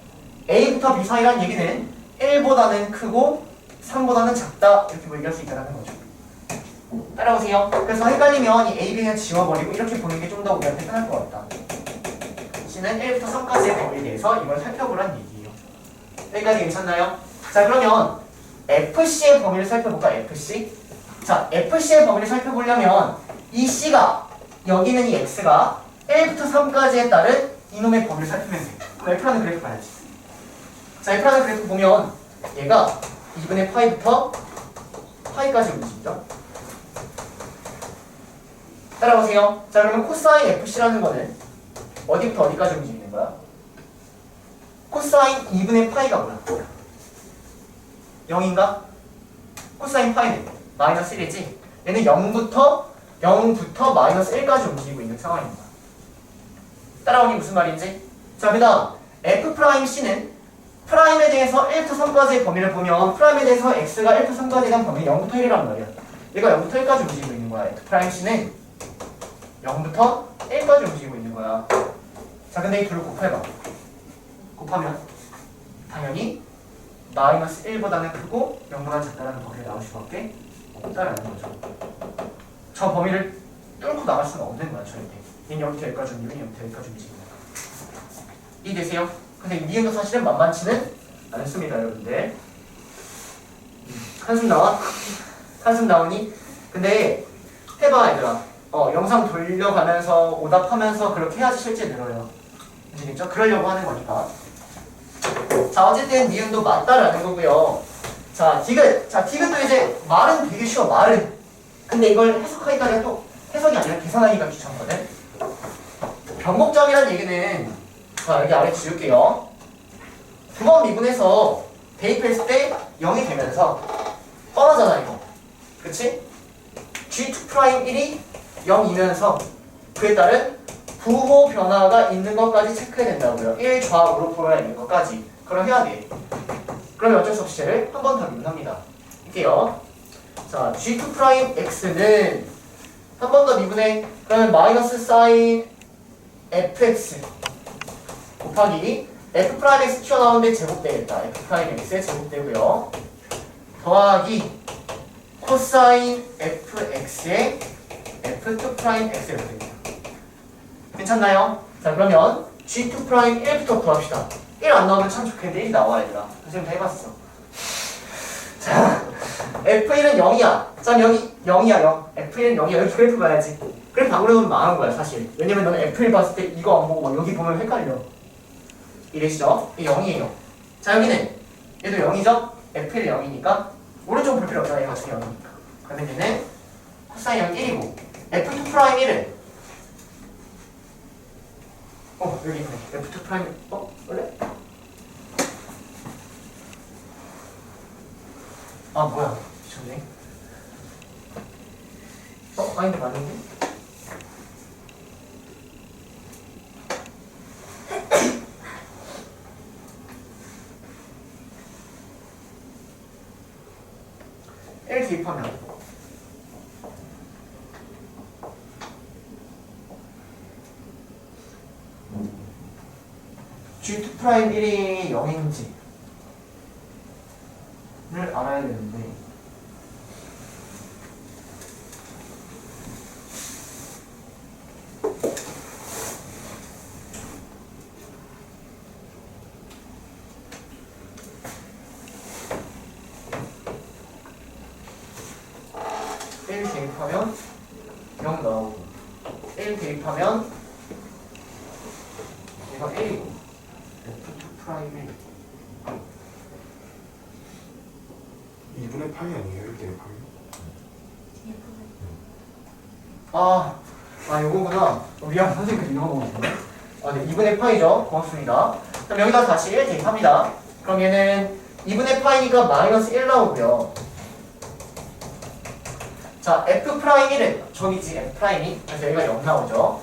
A부터 B 사이란 얘기는 1보다는 크고 3보다는 작다 이렇게 얘기할 수 있다는 거죠. 따라오세요. 그래서 헷갈리면 이 A, B는 지워버리고 이렇게 보는 게 좀 더 우리한테 편할 것 같다. C는 1부터 3까지의 범위에 대해서 이걸 살펴보란 얘기예요. 여기까지 괜찮나요? 자, 그러면 FC의 범위를 살펴볼까? FC? 자, FC의 범위를 살펴보려면 이 C가 여기는 이 X가 1부터 3까지에 따른 이놈의 범위를 살피면 돼. 그럼 F라는 그래프 봐야지. 자, F라는 그래프 보면 얘가 2분의 파이부터 파이까지 움직이죠. 따라오세요. 자, 그러면 코사인 FC라는 거는 어디부터 어디까지 움직이는 거야? 코사인 2분의 파이가 뭐야? 0인가? 코사인 파이는 마이너스 1이지? 얘는 0부터 마이너스 1까지 움직이고 있는 상황입니다. 따라오니 무슨 말인지? 자, 그 다음 F'C는 프라임에 대해서 1부터 3까지의 범위를 보면 프라임에 대해서 x가 1부터 3까지에 대한 범위는 0부터 1이란 말이야. 얘가 0부터 1까지 움직이고 있는 거야. F'C는 0부터 1까지 움직이고 있는 거야. 자, 근데 이 둘을 곱해봐. 곱하면 당연히 마이너스 1보다는 크고 0보다 작다라는 범위가 나올 수밖에 없다라는 거죠. 저 범위를 뚫고 나갈 수는 없는 거야, 절대. 얘는 여기부터 여기까지 움직이고 얘는 여기부터 여기까지 움직이는 거야. 이해되세요? 근데 이 니은도 사실은 만만치는 않습니다, 여러분들. 한숨 나와? 한숨 나오니? 근데 해봐, 얘들아. 영상 돌려가면서 오답하면서 그렇게 해야지 실제 늘어요. 아시겠죠? 그러려고 하는 거니까. 자, 어쨌든 니은도 맞다라는 거고요. 자, 디귿. 자, 디귿도 이제 말은 되게 쉬워, 말은. 근데 이걸 해석하기가 또 해석이 아니라 계산하기가 귀찮거든. 변곡점이라는 얘기는 자, 여기 아래 지울게요. 9번 미분에서 대입했을 때 0이 되면서 뻔하잖아, 이거. 그치? G2'1이 0이면서 그에 따른 부호 변화가 있는 것까지 체크해야 된다고요. 1좌우로 보여야 있는 것까지. 그럼 해야 돼. 그러면 어쩔 수 없이 쟤를 한 번 더 미분합니다. 할게요. 자, G2'X는 한 번 더 미분해. 그러면 마이너스 사인 fx 곱하기 f'x 튀어나오는데 제곱되겠다. f'x의 제곱되고요. 더하기 코사인 fx의 f2'x 이렇게 됩니다. 괜찮나요? 자, 그러면 G2'1부터 구합시다. 1 안 나오면 참 좋겠는데 1이 나와, 얘들아. 선생님 다 해봤어. 자, F1은 0이야. 자, 여기 0이야, 0. F1은 0이야. 여기 그래프 봐야지. 그래프 안 그려놓으면 망한 거야, 사실. 왜냐면 너는 F1 봤을 때 이거 안 보고 막 여기 보면 헷갈려. 이래시죠? 이게 0이에요. 자, 여기는 얘도 0이죠? F1이 0이니까 오른쪽 볼 필요 없잖아, 얘가 지금 0이니까. 그러면 얘는 코사인 0 1이고 F2'1은 여기 있네. F2', 원래? 아, 뭐야. 미쳤네. 아닌데 맞는데? 일 대입하면 G2'1이 0인지를 알아야 되는데 대입하면 0 나오고 1 대입하면 얘가 1이고 F2'1 2분의 파이 아니에요? 이렇게 파이? 요거구나. 미안, 선생님 이거 먹었네. 네, 2분의 파이죠. 고맙습니다. 그럼 여기다 다시 1 대입합니다. 그럼 얘는 2분의 파이니까 마이너스 1 나오고요. 자, F'1은 저기지, F'이. 그래서 여기가 0 나오죠.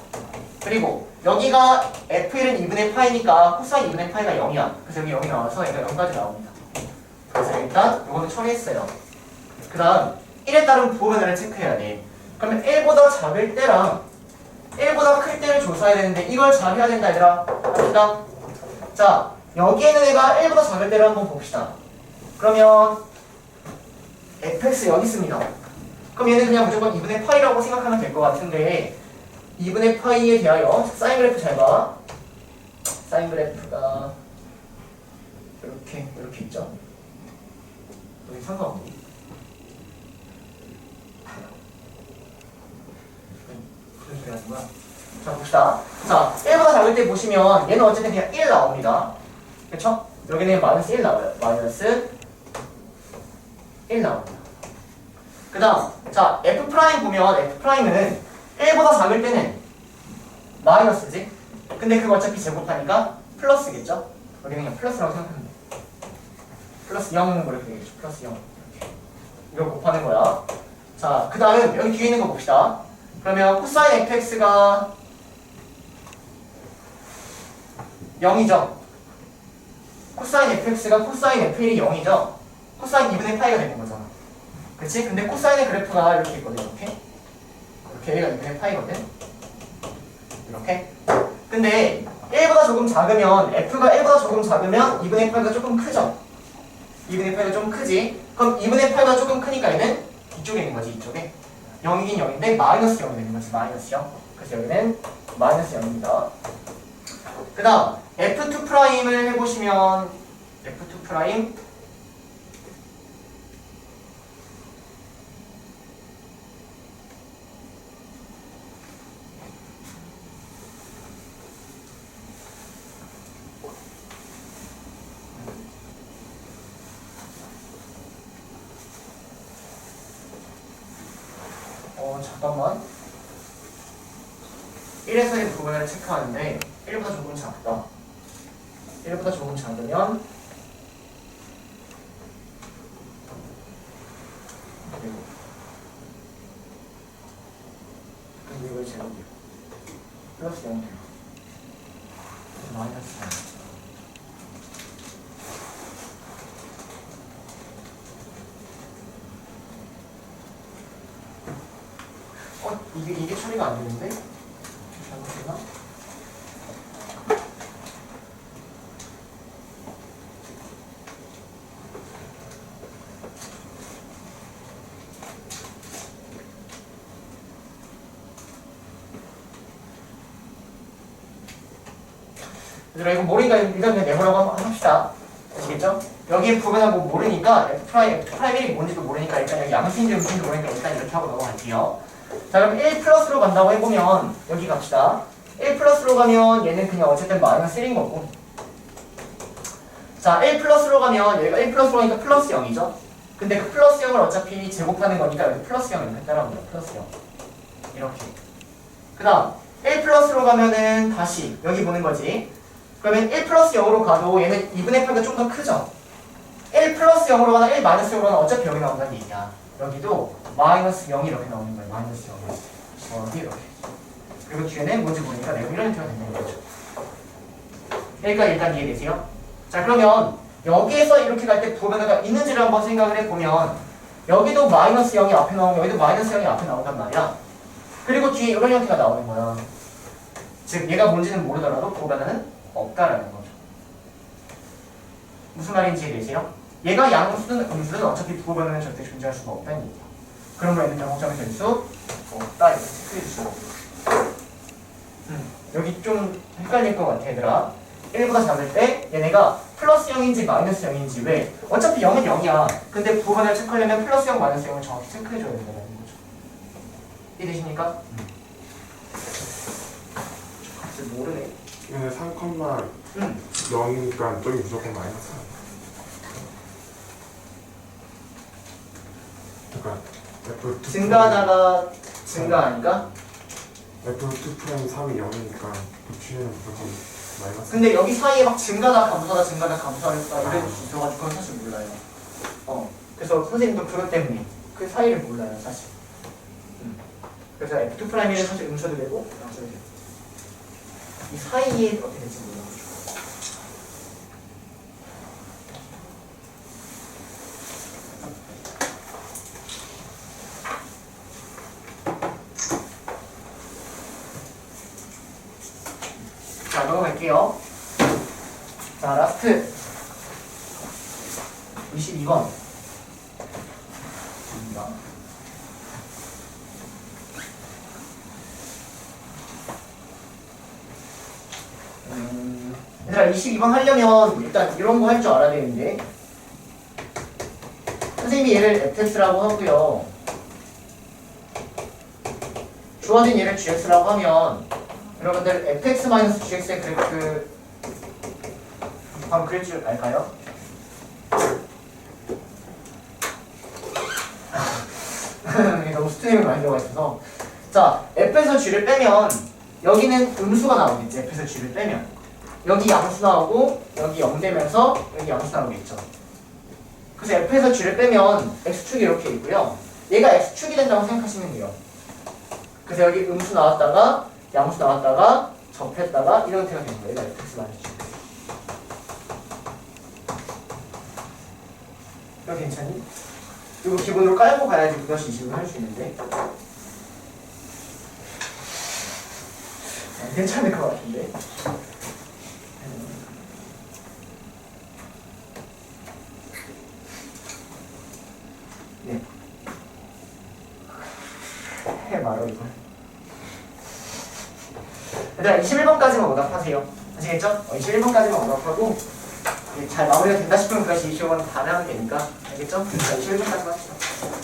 그리고 여기가 F1은 2분의 파이니까 코사인 2분의 파이가 0이야. 그래서 여기 0이 나와서 얘가 0까지 나옵니다. 그래서 일단 요거는 처리했어요. 그 다음 1에 따른 부호 변화를 체크해야 돼. 그러면 1보다 작을 때랑 1보다 클 때를 조사해야 되는데 이걸 잘 해야 된다, 얘들아. 갑시다. 자, 여기에는 얘가 1보다 작을 때를 한번 봅시다. 그러면 fx 여기 있습니다. 그럼 얘는 그냥 무조건 2분의 파이라고 생각하면 될 것 같은데 2분의 파이에 대하여 사인 그래프 잘 봐. 사인 그래프가 이렇게 있죠. 여기 상관없네. 무슨 소리 하는 거야? 자, 봅시다. 자, 1보다 작을 때 보시면 얘는 어쨌든 그냥 1 나옵니다. 그쵸? 여기는 마이너스 1 나와요. 마이너스 1 나옵니다. 그 다음, 자, F' 보면 F'은 1보다 작을 때는 마이너스지. 근데 그거 어차피 제곱하니까 플러스겠죠? 여기는 그냥 플러스라고 생각하면 돼. 플러스 0 이렇게 되겠죠. 플러스 0 이렇게. 이걸 곱하는 거야. 자, 그 다음 여기 뒤에 있는 거 봅시다. 그러면 코사인 fx가 0이죠. 코사인 fx가 코사인 f1이 0이죠. 코사인 2분의 파이가 되는 거잖아. 그치? 근데 코사인의 그래프가 이렇게 있거든. 이렇게 얘가 2분의 파이거든. 이렇게. 근데 1보다 조금 작으면 f가 1보다 조금 작으면 2분의 파이가 조금 크죠. 2분의 파이가 좀 크지. 그럼 2분의 파이가 조금 크니까 얘는 이쪽에 있는 거지. 이쪽에 0이긴 0인데 마이너스 0이 되는 거지. 마이너스 0. 그래서 여기는 마이너스 0입니다. 그 다음 F2'을 해보시면 F2' 잠깐만 1에서의 부분을 체크하는데 1보다 조금 작다. 1보다 조금 작으면 근데 이걸 제곱이요. 플러스 0 돼요. 마이너스 0. 이게 처리가 안 되는데? 잘못했나? 얘들아 이거 모르니까 일단 그냥 내보라고 한번 합시다. 아시겠죠? 여기 부분하고 모르니까 F'1이 뭔지도 모르니까 일단 여기 양수인지 음수인지 모르니까 일단 이렇게 하고 넘어갈게요. 자 그럼 1 플러스로 간다고 해보면 여기 갑시다. 1 플러스로 가면 얘는 그냥 어쨌든 마이너스 1인 거고. 자 1 플러스로 가면 얘가 1 플러스로 가니까 플러스 0이죠. 근데 그 플러스 0을 어차피 제곱하는 거니까 여기 플러스 0을 이렇게 따라옵니다. 플러스 0 이렇게. 그 다음 1 플러스로 가면은 다시 여기 보는 거지. 그러면 1 플러스 0으로 가도 얘는 2분의 8가 좀 더 크죠. 1 플러스 0으로 가나 1 마이너스 0으로 가나 어차피 여기 나온다는 얘기야. 여기도 마이너스 0이 이렇게 나오는 거예요. 마이너스 0이 여기 이렇게. 그리고 뒤에는 뭔지 모르니까 내가 이런 형태가 된다는 거죠. 그러니까 일단 이해되세요? 자 그러면 여기에서 이렇게 갈 때 부분가 있는지를 한번 생각을 해보면 여기도 마이너스 0이 앞에 나오고 여기도 마이너스 0이 앞에 나온단 말이야. 그리고 뒤에 이런 형태가 나오는 거야. 즉 얘가 뭔지는 모르더라도 부분은 없다라는 거죠. 무슨 말인지 이해되세요? 얘가 양수든 음수든 어차피 부분은 절대 존재할 수가 없다는 얘기야. 그런 거에는 정목점이 될 수 없다. 이렇게 체크해 주시고. 여기 좀 헷갈릴 것 같아 얘들아. 1보다 작을 때 얘네가 플러스 0인지 마이너스 0인지 왜? 어차피 0은 0이야. 근데 부분을 체크하려면 플러스 0, 마이너스 0을 정확히 체크해줘야 된다는 거죠. 이해되십니까? 갑자기 모르네. 근데 3,0이니까 저기 무조건 마이너스. 그러니까 F2 증가하다가 증가 아닌가? F2 프라임 3이 0이니까 부추에는 무조건 마이너스. 근데 여기 사이에 막 증가다 감소하다 이럴 수 있어가지고 그건 사실 몰라요. 그래서 선생님도 그것 때문에 그 사이를 몰라요 사실. 그래서 F2 프라임에는 사실 음수도 되고 양수도 되고 이 사이에 어떻게 될지 몰라요. 자, 넘어갈게요. 자, 라스트 22번. 얘들아, 22번 하려면 일단 이런 거 할 줄 알아야 되는데, 선생님이 얘를 fx라고 하고요. 주어진 얘를 gx라고 하면 여러분들 fx-gx의 그래프 바로 그릴 줄 알까요? 너무 스트레임이 많이 들어가 있어서 자, F에서 G를 빼면 여기는 음수가 나오겠지. F에서 G를 빼면 여기 양수 나오고 여기 0 되면서 여기 양수 나오겠죠. 그래서 F에서 G를 빼면 X축이 이렇게 있고요. 얘가 X축이 된다고 생각하시면 돼요. 그래서 여기 음수 나왔다가 양수 나왔다가 접했다가 이런 형태가 되는 거예요. 얘가 Fx 마이너스 G. 이거 괜찮니? 이거 기본으로 깔고 가야지 그것이 이식을 할 수 있는데 괜찮을 것 같은데. 네. 해 말어 이거. 얘들아 21번까지만 오답하세요. 아시겠죠? 21번까지만 오답하고 잘 마무리가 된다 싶으면 그것이 25번 다 하면 되니까. 알겠죠? 자 21번까지만 합시다.